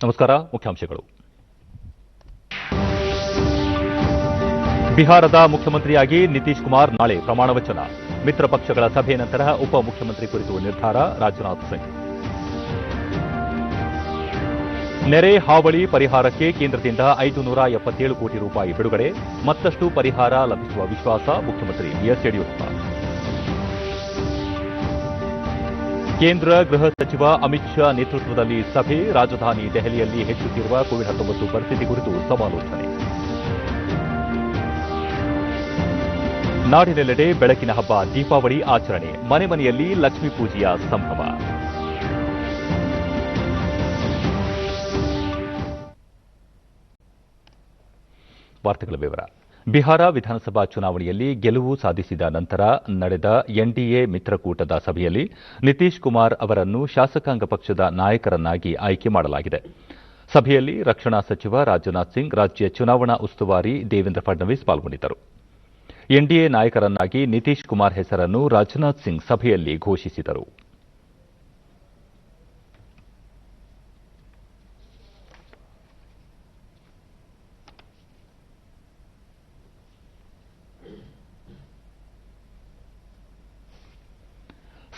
ನಮಸ್ಕಾರ. ಮುಖ್ಯಾಂಶಗಳು. ಬಿಹಾರದ ಮುಖ್ಯಮಂತ್ರಿಯಾಗಿ ನಿತೀಶ್ ಕುಮಾರ್ ನಾಳೆ ಪ್ರಮಾಣ ವಚನ. ಮಿತ್ರ ಪಕ್ಷಗಳ ಸಭೆ ನಂತರ ಉಪಮುಖ್ಯಮಂತ್ರಿ ಕುರಿತು ನಿರ್ಧಾರ. ರಾಜನಾಥ್ ಸಿಂಗ್. ನೆರೆ ಹಾವಳಿ ಪರಿಹಾರಕ್ಕೆ ಕೇಂದ್ರದಿಂದ 577 ಕೋಟಿ ರೂಪಾಯಿ ಬಿಡುಗಡೆ. ಮತ್ತಷ್ಟು ಪರಿಹಾರ ಲಭಿಸುವ ವಿಶ್ವಾಸ. ಮುಖ್ಯಮಂತ್ರಿ ಬಿಎಸ್ ಯಡಿಯೂರಪ್ಪ. ಕೇಂದ್ರ ಗೃಹ ಸಚಿವ ಅಮಿತ್ ಶಾ ನೇತೃತ್ವದಲ್ಲಿ ಸಭೆ. ರಾಜಧಾನಿ ದೆಹಲಿಯಲ್ಲಿ ಹೆಚ್ಚುತ್ತಿರುವ ಕೋವಿಡ್-19 ಪರಿಸ್ಥಿತಿ ಕುರಿತು ಸಮಾಲೋಚನೆ. ನಾಡಿನೆಲ್ಲೆಡೆ ಬೆಳಕಿನ ಹಬ್ಬ ದೀಪಾವಳಿ ಆಚರಣೆ. ಮನೆ ಮನೆಯಲ್ಲಿ ಲಕ್ಷ್ಮೀ ಪೂಜೆಯ ಸಂಭ್ರಮ. ವಾರ್ತೆಗಳ ವಿವರ. ಬಿಹಾರ ವಿಧಾನಸಭಾ ಚುನಾವಣೆಯಲ್ಲಿ ಗೆಲುವು ಸಾಧಿಸಿದ ನಂತರ ನಡೆದ ಎನ್ಡಿಎ ಮಿತ್ರಕೂಟದ ಸಭೆಯಲ್ಲಿ ನಿತೀಶ್ ಕುಮಾರ್ ಅವರನ್ನು ಶಾಸಕಾಂಗ ಪಕ್ಷದ ನಾಯಕರನ್ನಾಗಿ ಆಯ್ಕೆ ಮಾಡಲಾಗಿದೆ. ಸಭೆಯಲ್ಲಿ ರಕ್ಷಣಾ ಸಚಿವ ರಾಜನಾಥ್ ಸಿಂಗ್, ರಾಜ್ಯ ಚುನಾವಣಾ ಉಸ್ತುವಾರಿ ದೇವೇಂದ್ರ ಫಡ್ನವೀಸ್ ಪಾಲ್ಗೊಂಡಿದ್ದರು. ಎನ್ಡಿಎ ನಾಯಕರನ್ನಾಗಿ ನಿತೀಶ್ ಕುಮಾರ್ ಹೆಸರನ್ನು ರಾಜನಾಥ್ ಸಿಂಗ್ ಸಭೆಯಲ್ಲಿ ಘೋಷಿಸಿದರು.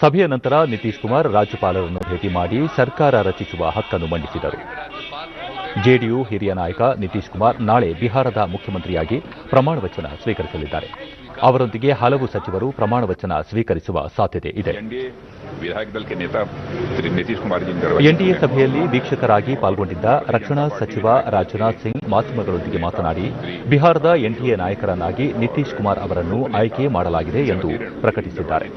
ಸಭೆಯ ನಂತರ ನಿತೀಶ್ ಕುಮಾರ್ ರಾಜ್ಯಪಾಲರನ್ನು ಭೇಟಿ ಮಾಡಿ ಸರ್ಕಾರ ರಚಿಸುವ ಹಕ್ಕನ್ನು ಮಂಡಿಸಿದರು. ಜೆಡಿಯು ಹಿರಿಯ ನಾಯಕ ನಿತೀಶ್ ಕುಮಾರ್ ನಾಳೆ ಬಿಹಾರದ ಮುಖ್ಯಮಂತ್ರಿಯಾಗಿ ಪ್ರಮಾಣ ವಚನ ಸ್ವೀಕರಿಸಲಿದ್ದಾರೆ. ಅವರೊಂದಿಗೆ ಹಲವು ಸಚಿವರು ಪ್ರಮಾಣ ವಚನ ಸ್ವೀಕರಿಸುವ ಸಾಧ್ಯತೆ ಇದೆ. ಎನ್ಡಿಎ ಸಭೆಯಲ್ಲಿ ವೀಕ್ಷಕರಾಗಿ ಪಾಲ್ಗೊಂಡಿದ್ದ ರಕ್ಷಣಾ ಸಚಿವ ರಾಜನಾಥ್ ಸಿಂಗ್ ಮಾಧ್ಯಮಗಳೊಂದಿಗೆ ಮಾತನಾಡಿ, ಬಿಹಾರದ ಎನ್ಡಿಎ ನಾಯಕರನ್ನಾಗಿ ನಿತೀಶ್ ಕುಮಾರ್ ಅವರನ್ನು ಆಯ್ಕೆ ಮಾಡಲಾಗಿದೆ ಎಂದು ಪ್ರಕಟಿಸಿದ್ದಾರೆ.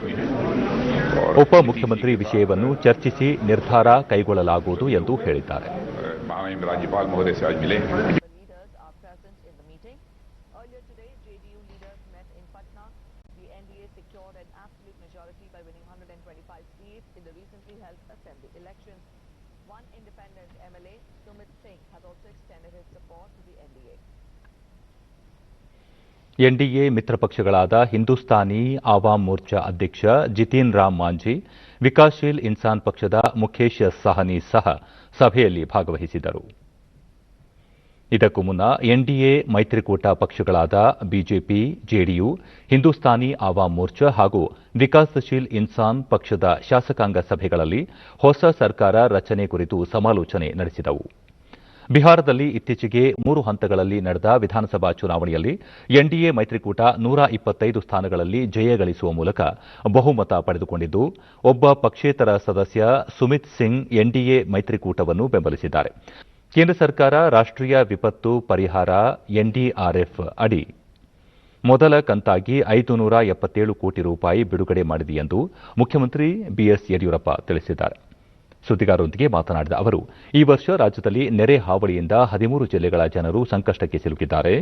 ಉಪಮುಖ್ಯಮಂತ್ರಿ ವಿಷಯವನ್ನು ಚರ್ಚಿಸಿ ನಿರ್ಧಾರ ಕೈಗೊಳ್ಳಲಾಗುವುದು ಎಂದು ಹೇಳಿದ್ದಾರೆ. राज्यपाल महोदय से आज मिले। ಎನ್ಡಿಎ ಮಿತ್ರ ಪಕ್ಷಗಳಾದ ಹಿಂದೂಸ್ತಾನಿ ಆವಾಮ್ ಮೋರ್ಚಾ ಅಧ್ಯಕ್ಷ ಜಿತಿನ್ ರಾಮ್ ಮಾಂಝಿ, ವಿಕಾಸ್ಶೀಲ್ ಇನ್ಸಾನ್ ಪಕ್ಷದ ಮುಖೇಶ್ ಸಹನಿ ಸಹ ಸಭೆಯಲ್ಲಿ ಭಾಗವಹಿಸಿದರು. ಇದಕ್ಕೂ ಮುನ್ನ ಎನ್ಡಿಎ ಮೈತ್ರಿಕೂಟ ಪಕ್ಷಗಳಾದ ಬಿಜೆಪಿ, ಜೆಡಿಯು, ಹಿಂದೂಸ್ತಾನಿ ಆವಾಮ್ ಮೋರ್ಚಾ ಹಾಗೂ ವಿಕಾಸಶೀಲ್ ಇನ್ಸಾನ್ ಪಕ್ಷದ ಶಾಸಕಾಂಗ ಸಭೆಗಳಲ್ಲಿ ಹೊಸ ಸರ್ಕಾರ ರಚನೆ ಕುರಿತು ಸಮಾಲೋಚನೆ ನಡೆಸಿದವು. ಬಿಹಾರದಲ್ಲಿ ಇತ್ತೀಚೆಗೆ 3 ಹಂತಗಳಲ್ಲಿ ನಡೆದ ವಿಧಾನಸಭಾ ಚುನಾವಣೆಯಲ್ಲಿ ಎನ್ಡಿಎ ಮೈತ್ರಿಕೂಟ 125 ಸ್ಥಾನಗಳಲ್ಲಿ ಜಯ ಗಳಿಸುವ ಮೂಲಕ ಬಹುಮತ ಪಡೆದುಕೊಂಡಿದ್ದು, ಒಬ್ಬ ಪಕ್ಷೇತರ ಸದಸ್ಯ ಸುಮಿತ್ ಸಿಂಗ್ ಎನ್ಡಿಎ ಮೈತ್ರಿಕೂಟವನ್ನು ಬೆಂಬಲಿಸಿದ್ದಾರೆ. ಕೇಂದ್ರ ಸರ್ಕಾರ ರಾಷ್ಟೀಯ ವಿಪತ್ತು ಪರಿಹಾರ ಎನ್ಡಿಆರ್ಎಫ್ ಅಡಿ ಮೊದಲ ಕಂತಾಗಿ 577 ಕೋಟಿ ರೂಪಾಯಿ ಬಿಡುಗಡೆ ಮಾಡಿದೆ ಎಂದು ಮುಖ್ಯಮಂತ್ರಿ ಬಿಎಸ್ ಯಡಿಯೂರಪ್ಪ ತಿಳಿಸಿದ್ದಾರೆ. ಸುದ್ದಿಗಾರರೊಂದಿಗೆ ಮಾತನಾಡಿದ ಅವರು, ಈ ವರ್ಷ ರಾಜ್ಯದಲ್ಲಿ ನೆರೆ ಹಾವಳಿಯಿಂದ 13 ಜಿಲ್ಲೆಗಳ ಜನರು ಸಂಕಷ್ಟಕ್ಕೆ ಸಿಲುಕಿದ್ದಾರೆ.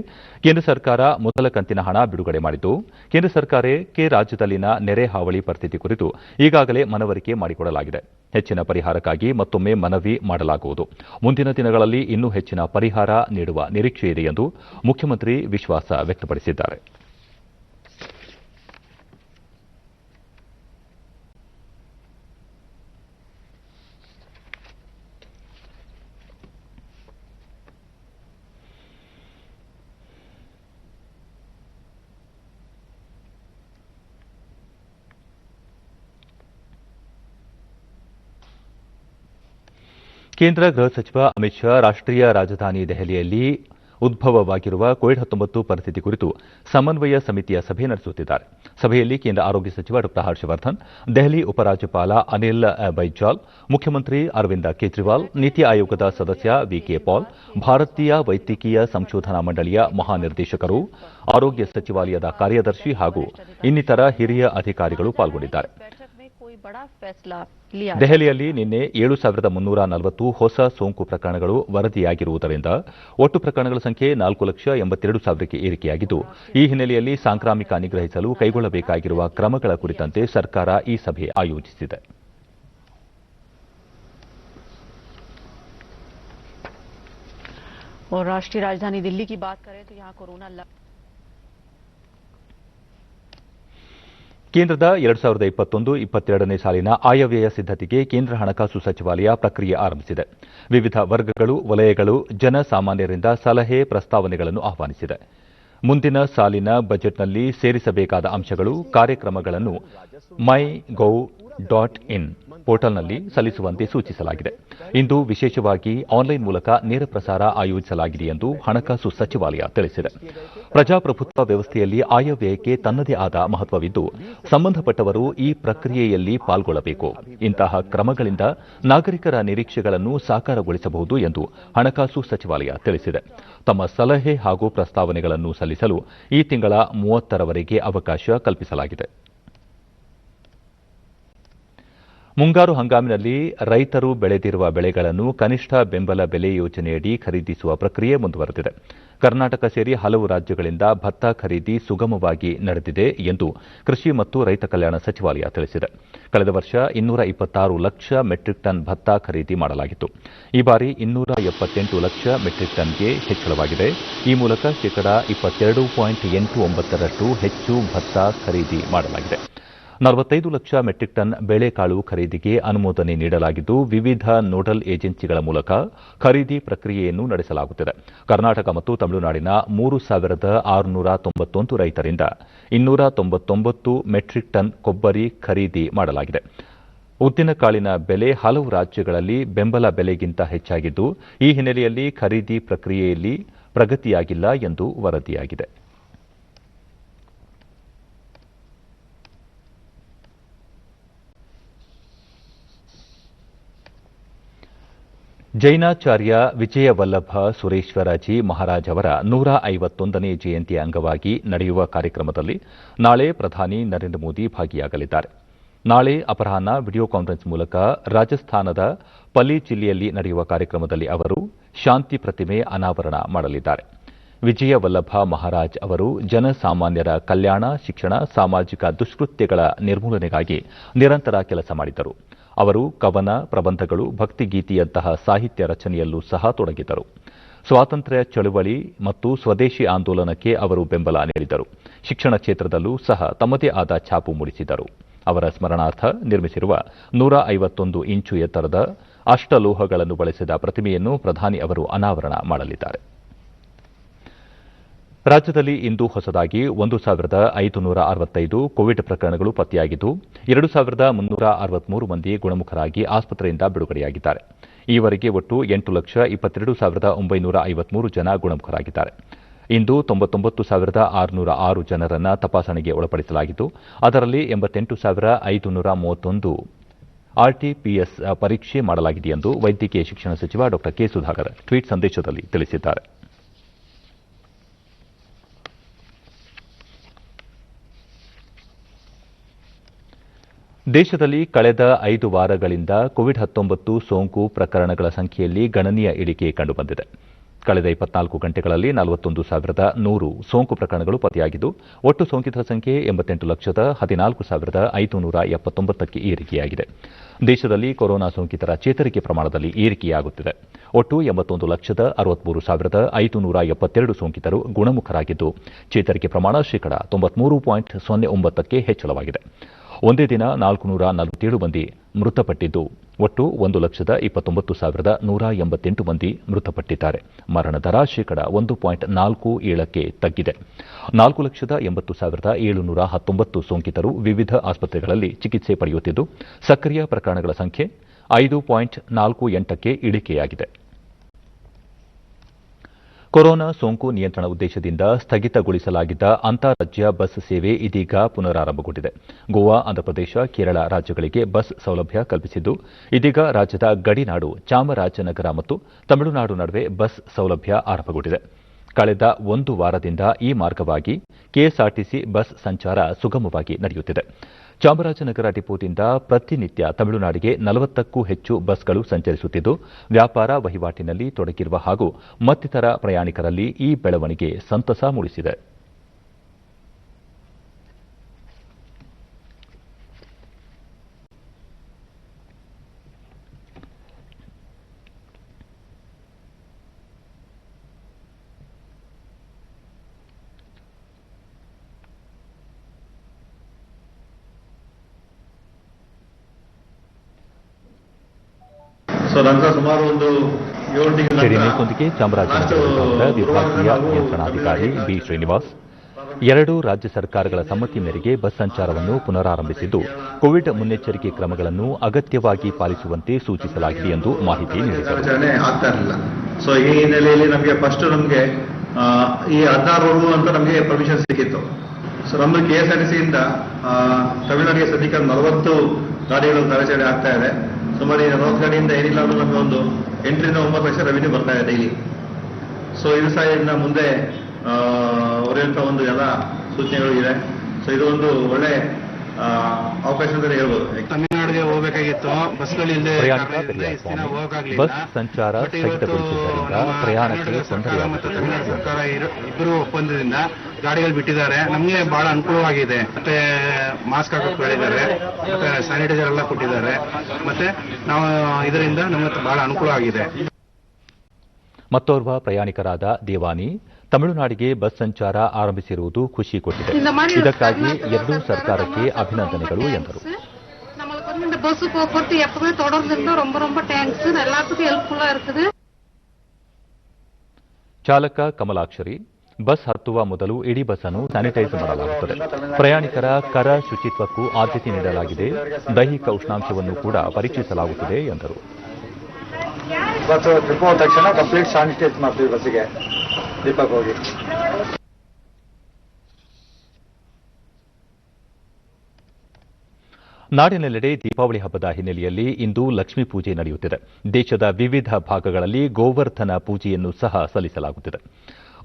ಕೇಂದ್ರ ಸರ್ಕಾರ ಮೊದಲ ಕಂತಿನ ಹಣ ಬಿಡುಗಡೆ ಮಾಡಿದ್ದು, ಕೇಂದ್ರ ಸರ್ಕಾರಕ್ಕೆ ರಾಜ್ಯದಲ್ಲಿನ ನೆರೆ ಹಾವಳಿ ಪರಿಸ್ಥಿತಿ ಕುರಿತು ಈಗಾಗಲೇ ಮನವರಿಕೆ ಮಾಡಿಕೊಡಲಾಗಿದೆ. ಹೆಚ್ಚಿನ ಪರಿಹಾರಕ್ಕಾಗಿ ಮತ್ತೊಮ್ಮೆ ಮನವಿ ಮಾಡಲಾಗುವುದು. ಮುಂದಿನ ದಿನಗಳಲ್ಲಿ ಇನ್ನೂ ಹೆಚ್ಚಿನ ಪರಿಹಾರ ನೀಡುವ ನಿರೀಕ್ಷೆಯಿದೆ ಎಂದು ಮುಖ್ಯಮಂತ್ರಿ ವಿಶ್ವಾಸ ವ್ಯಕ್ತಪಡಿಸಿದ್ದಾರೆ. ಕೇಂದ್ರ ಗೃಹ ಸಚಿವ ಅಮಿತ್ ಶಾ ರಾಷ್ಟೀಯ ರಾಜಧಾನಿ ದೆಹಲಿಯಲ್ಲಿ ಉದ್ಭವವಾಗಿರುವ ಕೋವಿಡ್-19 ಪರಿಸ್ಥಿತಿ ಕುರಿತು ಸಮನ್ವಯ ಸಮಿತಿಯ ಸಭೆ ನಡೆಸುತ್ತಿದ್ದಾರೆ. ಸಭೆಯಲ್ಲಿ ಕೇಂದ್ರ ಆರೋಗ್ಯ ಸಚಿವ ಡಾ ಹರ್ಷವರ್ಧನ್, ದೆಹಲಿ ಉಪರಾಜ್ಯಪಾಲ ಅನಿಲ್ ಬೈಜಾಲ್, ಮುಖ್ಯಮಂತ್ರಿ ಅರವಿಂದ ಕೇಜ್ರಿವಾಲ್, ನೀತಿ ಆಯೋಗದ ಸದಸ್ಯ ವಿಕೆ ಪಾಲ್, ಭಾರತೀಯ ವೈದ್ಯಕೀಯ ಸಂಶೋಧನಾ ಮಂಡಳಿಯ ಮಹಾನಿರ್ದೇಶಕರು, ಆರೋಗ್ಯ ಸಚಿವಾಲಯದ ಕಾರ್ಯದರ್ಶಿ ಹಾಗೂ ಇನ್ನಿತರ ಹಿರಿಯ ಅಧಿಕಾರಿಗಳು ಪಾಲ್ಗೊಂಡಿದ್ದಾರೆ. ದೆಹಲಿಯಲ್ಲಿ ನಿನ್ನೆ 7,340 ಹೊಸ ಸೋಂಕು ಪ್ರಕರಣಗಳು ವರದಿಯಾಗಿರುವುದರಿಂದ ಒಟ್ಟು ಪ್ರಕರಣಗಳ ಸಂಖ್ಯೆ 4,82,000ಕ್ಕೆ ಏರಿಕೆಯಾಗಿದ್ದು, ಈ ಹಿನ್ನೆಲೆಯಲ್ಲಿ ಸಾಂಕ್ರಾಮಿಕ ನಿಗ್ರಹಿಸಲು ಕೈಗೊಳ್ಳಬೇಕಾಗಿರುವ ಕ್ರಮಗಳ ಕುರಿತಂತೆ ಸರ್ಕಾರ ಈ ಸಭೆ ಆಯೋಜಿಸಿದೆ. और राष्ट्रीय राजधानी दिल्ली की बात करें तो यहाँ कोरोना ಕೇಂದ್ರದ 2021-22ನೇ ಸಾಲಿನ ಆಯವ್ಯಯ ಸಿದ್ದತೆಗೆ ಕೇಂದ್ರ ಹಣಕಾಸು ಸಚಿವಾಲಯ ಪ್ರಕ್ರಿಯೆ ಆರಂಭಿಸಿದೆ. ವಿವಿಧ ವರ್ಗಗಳು, ವಲಯಗಳು, ಜನಸಾಮಾನ್ಯರಿಂದ ಸಲಹೆ, ಪ್ರಸ್ತಾವನೆಗಳನ್ನು ಆಹ್ವಾನಿಸಿದೆ. ಮುಂದಿನ ಸಾಲಿನ ಬಜೆಟ್ನಲ್ಲಿ ಸೇರಿಸಬೇಕಾದ ಅಂಶಗಳು, ಕಾರ್ಯಕ್ರಮಗಳನ್ನು mygov.in ಪೋರ್ಟಲ್ನಲ್ಲಿ ಸಲ್ಲಿಸುವಂತೆ ಸೂಚಿಸಲಾಗಿದೆ. ಇಂದು ವಿಶೇಷವಾಗಿ ಆನ್ಲೈನ್ ಮೂಲಕ ನೇರ ಪ್ರಸಾರ ಆಯೋಜಿಸಲಾಗಿದೆ ಎಂದು ಹಣಕಾಸು ಸಚಿವಾಲಯ ತಿಳಿಸಿದೆ. ಪ್ರಜಾಪ್ರಭುತ್ವ ವ್ಯವಸ್ಥೆಯಲ್ಲಿ ಆಯವ್ಯಯಕ್ಕೆ ತನ್ನದೇ ಆದ ಮಹತ್ವವಿದ್ದು, ಸಂಬಂಧಪಟ್ಟವರು ಈ ಪ್ರಕ್ರಿಯೆಯಲ್ಲಿ ಪಾಲ್ಗೊಳ್ಳಬೇಕು. ಇಂತಹ ಕ್ರಮಗಳಿಂದ ನಾಗರಿಕರ ನಿರೀಕ್ಷೆಗಳನ್ನು ಸಾಕಾರಗೊಳಿಸಬಹುದು ಎಂದು ಹಣಕಾಸು ಸಚಿವಾಲಯ ತಿಳಿಸಿದೆ. ತಮ್ಮ ಸಲಹೆ ಹಾಗೂ ಪ್ರಸ್ತಾವನೆಗಳನ್ನು ಸಲ್ಲಿಸಲು ಈ ತಿಂಗಳ 30ರವರೆಗೆ ಅವಕಾಶ ಕಲ್ಪಿಸಲಾಗಿದೆ. ಮುಂಗಾರು ಹಂಗಾಮಿನಲ್ಲಿ ರೈತರು ಬೆಳೆದಿರುವ ಬೆಳೆಗಳನ್ನು ಕನಿಷ್ಠ ಬೆಂಬಲ ಬೆಲೆ ಯೋಜನೆಯಡಿ ಖರೀದಿಸುವ ಪ್ರಕ್ರಿಯೆ ಮುಂದುವರೆದಿದೆ. ಕರ್ನಾಟಕ ಸೇರಿ ಹಲವು ರಾಜ್ಯಗಳಿಂದ ಭತ್ತ ಖರೀದಿ ಸುಗಮವಾಗಿ ನಡೆದಿದೆ ಎಂದು ಕೃಷಿ ಮತ್ತು ರೈತ ಕಲ್ಯಾಣ ಸಚಿವಾಲಯ ತಿಳಿಸಿದೆ. ಕಳೆದ ವರ್ಷ 226 ಲಕ್ಷ ಮೆಟ್ರಿಕ್ ಟನ್ ಭತ್ತ ಖರೀದಿ ಮಾಡಲಾಗಿತ್ತು. ಈ ಬಾರಿ 278 ಲಕ್ಷ ಮೆಟ್ರಿಕ್ ಟನ್ಗೆ ಹೆಚ್ಚಳವಾಗಿದೆ. ಈ ಮೂಲಕ ಶೇಕಡಾ 22.89ರಷ್ಟು ಹೆಚ್ಚು ಭತ್ತ ಖರೀದಿ ಮಾಡಲಾಗಿದೆ. 45 ಲಕ್ಷ ಮೆಟ್ರಿಕ್ ಟನ್ ಬೇಳೆಕಾಳು ಖರೀದಿಗೆ ಅನುಮೋದನೆ ನೀಡಲಾಗಿದ್ದು, ವಿವಿಧ ನೋಡಲ್ ಏಜೆನ್ಸಿಗಳ ಮೂಲಕ ಖರೀದಿ ಪ್ರಕ್ರಿಯೆಯನ್ನು ನಡೆಸಲಾಗುತ್ತಿದೆ. ಕರ್ನಾಟಕ ಮತ್ತು ತಮಿಳುನಾಡಿನ 3,691 ರೈತರಿಂದ 299 ಮೆಟ್ರಿಕ್ ಟನ್ ಕೊಬ್ಬರಿ ಖರೀದಿ ಮಾಡಲಾಗಿದೆ. ಉದ್ದಿನಕಾಳಿನ ಬೆಲೆ ಹಲವು ರಾಜ್ಯಗಳಲ್ಲಿ ಬೆಂಬಲ ಬೆಲೆಗಿಂತ ಹೆಚ್ಚಾಗಿದ್ದು, ಈ ಹಿನ್ನೆಲೆಯಲ್ಲಿ ಖರೀದಿ ಪ್ರಕ್ರಿಯೆಯಲ್ಲಿ ಪ್ರಗತಿಯಾಗಿಲ್ಲ ಎಂದು ವರದಿಯಾಗಿದೆ. ಜೈನಾಚಾರ್ಯ ವಿಜಯವಲ್ಲಭ ಸುರೇಶ್ವರಜಿ ಮಹಾರಾಜ್ ಅವರ 151ನೇ ಜಯಂತಿಯ ಅಂಗವಾಗಿ ನಡೆಯುವ ಕಾರ್ಯಕ್ರಮದಲ್ಲಿ ನಾಳೆ ಪ್ರಧಾನಿ ನರೇಂದ್ರ ಮೋದಿ ಭಾಗಿಯಾಗಲಿದ್ದಾರೆ. ನಾಳೆ ಅಪರಾಹ್ನ ವಿಡಿಯೋ ಕಾನ್ಫರೆನ್ಸ್ ಮೂಲಕ ರಾಜಸ್ಥಾನದ ಪಲಿ ಜಿಲ್ಲೆಯಲ್ಲಿ ನಡೆಯುವ ಕಾರ್ಯಕ್ರಮದಲ್ಲಿ ಅವರು ಶಾಂತಿ ಪ್ರತಿಮೆ ಅನಾವರಣ ಮಾಡಲಿದ್ದಾರೆ. ವಿಜಯವಲ್ಲಭ ಮಹಾರಾಜ್ ಅವರು ಜನಸಾಮಾನ್ಯರ ಕಲ್ಯಾಣ, ಶಿಕ್ಷಣ, ಸಾಮಾಜಿಕ ದುಷ್ಕೃತ್ಯಗಳ ನಿರ್ಮೂಲನೆಗಾಗಿ ನಿರಂತರ ಕೆಲಸ ಮಾಡಿದ್ದರು. ಅವರು ಕವನ, ಪ್ರಬಂಧಗಳು, ಭಕ್ತಿಗೀತೆಯಂತಹ ಸಾಹಿತ್ಯ ರಚನೆಯಲ್ಲೂ ಸಹ ತೊಡಗಿದ್ದರು. ಸ್ವಾತಂತ್ರ್ಯ ಚಳವಳಿ ಮತ್ತು ಸ್ವದೇಶಿ ಆಂದೋಲನಕ್ಕೆ ಅವರು ಬೆಂಬಲ ನೀಡಿದರು. ಶಿಕ್ಷಣ ಕ್ಷೇತ್ರದಲ್ಲೂ ಸಹ ತಮ್ಮದೇ ಆದ ಛಾಪು ಮೂಡಿಸಿದರು. ಅವರ ಸ್ಮರಣಾರ್ಥ ನಿರ್ಮಿಸಿರುವ 151 ಇಂಚು ಎತ್ತರದ ಅಷ್ಟಲೋಹಗಳನ್ನು ಬಳಸಿದ ಪ್ರತಿಮೆಯನ್ನು ಪ್ರಧಾನಿ ಅವರು ಅನಾವರಣ ಮಾಡಲಿದ್ದಾರೆ. ರಾಜ್ಯದಲ್ಲಿ ಇಂದು ಹೊಸದಾಗಿ 1,565 ಕೋವಿಡ್ ಪ್ರಕರಣಗಳು ಪತ್ತೆಯಾಗಿದ್ದು, 2,363 ಮಂದಿ ಗುಣಮುಖರಾಗಿ ಆಸ್ಪತ್ರೆಯಿಂದ ಬಿಡುಗಡೆಯಾಗಿದ್ದಾರೆ. ಈವರೆಗೆ ಒಟ್ಟು 8,22,953 ಜನ ಗುಣಮುಖರಾಗಿದ್ದಾರೆ. ಇಂದು 99,606 ಜನರನ್ನು ತಪಾಸಣೆಗೆ ಒಳಪಡಿಸಲಾಗಿದ್ದು, ಅದರಲ್ಲಿ 88,531 ಆರ್ಟಿಪಿಎಸ್ ಪರೀಕ್ಷೆ ಮಾಡಲಾಗಿದೆ ಎಂದು ವೈದ್ಯಕೀಯ ಶಿಕ್ಷಣ ಸಚಿವ ಡಾ ಕೆ. ಸುಧಾಕರ್ ಟ್ವೀಟ್ ಸಂದೇಶದಲ್ಲಿ ತಿಳಿಸಿದ್ದಾರೆ. ದೇಶದಲ್ಲಿ ಕಳೆದ 5 ವಾರಗಳಿಂದ ಕೋವಿಡ್-19 ಸೋಂಕು ಪ್ರಕರಣಗಳ ಸಂಖ್ಯೆಯಲ್ಲಿ ಗಣನೀಯ ಇಳಿಕೆ ಕಂಡುಬಂದಿದೆ. ಕಳೆದ 24 ಗಂಟೆಗಳಲ್ಲಿ 41,100 ಸೋಂಕು ಪ್ರಕರಣಗಳು ಪತ್ತೆಯಾಗಿದ್ದು, ಒಟ್ಟು ಸೋಂಕಿತರ ಸಂಖ್ಯೆ 88,14,579ಕ್ಕೆ ಏರಿಕೆಯಾಗಿದೆ. ದೇಶದಲ್ಲಿ ಕೊರೋನಾ ಸೋಂಕಿತರ ಚೇತರಿಕೆ ಪ್ರಮಾಣದಲ್ಲಿ ಏರಿಕೆಯಾಗುತ್ತಿದೆ. ಒಟ್ಟು 81,63,572 ಸೋಂಕಿತರು ಗುಣಮುಖರಾಗಿದ್ದು, ಚೇತರಿಕೆ ಪ್ರಮಾಣ ಶೇಕಡಾ 93.09ಕ್ಕೆ ಹೆಚ್ಚಳವಾಗಿದೆ. ಒಂದೇ ದಿನ 447 ಮಂದಿ ಮೃತಪಟ್ಟಿದ್ದು, ಒಟ್ಟು 1,29,188 ಮಂದಿ ಮೃತಪಟ್ಟಿದ್ದಾರೆ. ಮರಣ ದರ ಶೇಕಡಾ 1.47ಕ್ಕೆ ತಗ್ಗಿದೆ. 4,80,719 ಸೋಂಕಿತರು ವಿವಿಧ ಆಸ್ಪತ್ರೆಗಳಲ್ಲಿ ಚಿಕಿತ್ಸೆ ಪಡೆಯುತ್ತಿದ್ದು, ಸಕ್ರಿಯ ಪ್ರಕರಣಗಳ ಸಂಖ್ಯೆ 5.48ಕ್ಕೆ ಇಳಿಕೆಯಾಗಿದೆ. ಕೊರೋನಾ ಸೋಂಕು ನಿಯಂತ್ರಣ ಉದ್ದೇಶದಿಂದ ಸ್ಥಗಿತಗೊಳಿಸಲಾಗಿದ್ದ ಅಂತಾರಾಜ್ಯ ಬಸ್ ಸೇವೆ ಇದೀಗ ಪುನರಾರಂಭಗೊಂಡಿದೆ. ಗೋವಾ, ಆಂಧ್ರಪ್ರದೇಶ, ಕೇರಳ ರಾಜ್ಯಗಳಿಗೆ ಬಸ್ ಸೌಲಭ್ಯ ಕಲ್ಪಿಸಿದ್ದು, ಇದೀಗ ರಾಜ್ಯದ ಗಡಿನಾಡು ಚಾಮರಾಜನಗರ ಮತ್ತು ತಮಿಳುನಾಡು ನಡುವೆ ಬಸ್ ಸೌಲಭ್ಯ ಆರಂಭಗೊಂಡಿದೆ. ಕಳೆದ 1 ವಾರದಿಂದ ಈ ಮಾರ್ಗವಾಗಿ ಕೆಎಸ್ಆರ್ಟಿಸಿ ಬಸ್ ಸಂಚಾರ ಸುಗಮವಾಗಿ ನಡೆಯುತ್ತಿದೆ. ಚಾಮರಾಜನಗರ ಡಿಪೋದಿಂದ ಪ್ರತಿನಿತ್ಯ ತಮಿಳುನಾಡಿಗೆ 40ಕ್ಕೂ ಹೆಚ್ಚು ಬಸ್ಗಳು ಸಂಚರಿಸುತ್ತಿದ್ದು, ವ್ಯಾಪಾರ ವಹಿವಾಟಿನಲ್ಲಿ ತೊಡಗಿರುವ ಹಾಗೂ ಮತ್ತಿತರ ಪ್ರಯಾಣಿಕರಲ್ಲಿ ಈ ಬೆಳವಣಿಗೆ ಸಂತಸ ಮೂಡಿಸಿದೆ. ನಂತರ ಸುಮಾರು ಒಂದು 7 ತಿಂಗಳ ನ್ಯೂಸ್ನೊಂದಿಗೆ ಚಾಮರಾಜನಗರ ವಿಭಾಗೀಯ ನಿಯಂತ್ರಣಾಧಿಕಾರಿ ಬಿ ಶ್ರೀನಿವಾಸ್ 2 ರಾಜ್ಯ ಸರ್ಕಾರಗಳ ಸಮ್ಮತಿ ಮೇರೆಗೆ ಬಸ್ ಸಂಚಾರವನ್ನು ಪುನರಾರಂಭಿಸಿದ್ದು ಕೋವಿಡ್ ಮುನ್ನೆಚ್ಚರಿಕೆ ಕ್ರಮಗಳನ್ನು ಅಗತ್ಯವಾಗಿ ಪಾಲಿಸುವಂತೆ ಸೂಚಿಸಲಾಗಿದೆ ಎಂದು ಮಾಹಿತಿ ನೀಡಿದರು. ಆಗ್ತಾ ಇರಲಿಲ್ಲ. ಸೊ ಈ ಹಿನ್ನೆಲೆಯಲ್ಲಿ ನಮಗೆ ಫಸ್ಟ್ ನಮಗೆ ಈ 16 ಅಂತ ನಮಗೆ ಪರ್ಮಿಷನ್ ಸಿಕ್ಕಿತ್ತು. ಸೊ ನಮ್ಮದು KSRTCಯಿಂದ ತಮಿಳುನಾಡಿಗೆ ಸದ್ಯಕ್ಕೆ 40 ಗಾಡಿಗಳು ಕಾರ್ಯಾಚರಣೆ ಆಗ್ತಾ ಇದೆ. ಸುಮಾರು 40 ಗಾಡಿಯಿಂದ ಏನಿಲ್ಲ ಅಂದ್ರೆ ನಮಗೆ ಒಂದು 8 ರಿಂದ 9 ಲಕ್ಷ ರೆವಿನ್ಯೂ ಬರ್ತಾ ಇದೆ ಡೈಲಿ. ಸೊ ಇದು ಸಹ ಇನ್ನು ಮುಂದೆ ಹೊರೆಯುವಂತ ಒಂದು ಎಲ್ಲ ಸೂಚನೆಗಳು ಇದೆ. ಸೊ ಇದು ಒಂದು ಒಳ್ಳೆ ಅವಕಾಶ ಅಂತ ಹೇಳ್ಬೋದು. ತಮಿಳುನಾಡಿಗೆ ಹೋಗಬೇಕಾಗಿತ್ತು, ಬಸ್ಗಳಿಲ್ಲದೆ ಬಸ್ ಸಂಚಾರ ಸ್ಥಗಿತಗೊಳಿಸಿದ್ದರಿಂದ ಪ್ರಯಾಣಕ್ಕೆ ತೊಂದರೆಯಾಗುತ್ತದೆ. ಸರ್ಕಾರ ಇಬ್ಬರು ಒಪ್ಪಂದದಿಂದ ಗಾಡಿಗಳು ಬಿಟ್ಟಿದ್ದಾರೆ. ನಮಗೆ ಬಹಳ ಅನುಕೂಲವಾಗಿದೆ. ಮತ್ತೆ ಮಾಸ್ಕ್ ಹಾಕಕ್ಕೆ ಹೇಳಿದ್ದಾರೆ, ಮತ್ತೆ ಸ್ಯಾನಿಟೈಸರ್ ಎಲ್ಲ ಕೊಟ್ಟಿದ್ದಾರೆ. ಮತ್ತೆ ನಾವು ಇದರಿಂದ ನಮಗೆ ಬಹಳ ಅನುಕೂಲ ಆಗಿದೆ. ಮತ್ತೋರ್ವ ಪ್ರಯಾಣಿಕರಾದ ದೇವಾನಿ ತಮಿಳುನಾಡಿಗೆ ಬಸ್ ಸಂಚಾರ ಆರಂಭಿಸಿರುವುದು ಖುಷಿ ಕೊಟ್ಟಿದೆ. ಇದಕ್ಕಾಗಿ 2 ಸರ್ಕಾರಕ್ಕೆ ಅಭಿನಂದನೆಗಳು ಎಂದರು. இந்த பஸ் போக்குவரத்து எப்பவுமே தொடர்ந்து இருந்தா ரொம்ப ரொம்ப தேங்க்ஸ். எல்லாத்துக்கும் ஹெல்ப்ஃபுல்லா இருக்குது. ಚಾಲಕ ಕಮಲಾಕ್ಷರಿ ಬಸ್ ಹತ್ತುವ ಮೊದಲು ಇಡೀ ಬಸ್ ಅನ್ನು ಸ್ಯಾನಿಟೈಸ್ ಮಾಡಲಾಗುತ್ತದೆ. ಪ್ರಯಾಣಿಕರ ಕರ ಶುಚಿತ್ವಕ್ಕೂ ಆದ್ಯತೆ ನೀಡಲಾಗಿದೆ. ದೈಹಿಕ ಉಷ್ಣಾಂಶವನ್ನು ಕೂಡ ಪರೀಕ್ಷಿಸಲಾಗುತ್ತಿದೆ ಎಂದರು. ಬಸ್ ಟ್ರಿಪ್ ಹೋದ ತಕ್ಷಣ ಕಂಪ್ಲೀಟ್ ಸ್ಯಾನಿಟೈಸ್ ಮಾಡ್ತೀವಿ ಬಸ್ಸಿಗೆ ದೀಪಕ್ ಹೋಗಿ. ನಾಡಿನೆಲ್ಲೆಡೆ ದೀಪಾವಳಿ ಹಬ್ಬದ ಹಿನ್ನೆಲೆಯಲ್ಲಿ ಇಂದು ಲಕ್ಷ್ಮೀ ಪೂಜೆ ನಡೆಯುತ್ತಿದೆ. ದೇಶದ ವಿವಿಧ ಭಾಗಗಳಲ್ಲಿ ಗೋವರ್ಧನ ಪೂಜೆಯನ್ನು ಸಹ ಸಲ್ಲಿಸಲಾಗುತ್ತಿದೆ.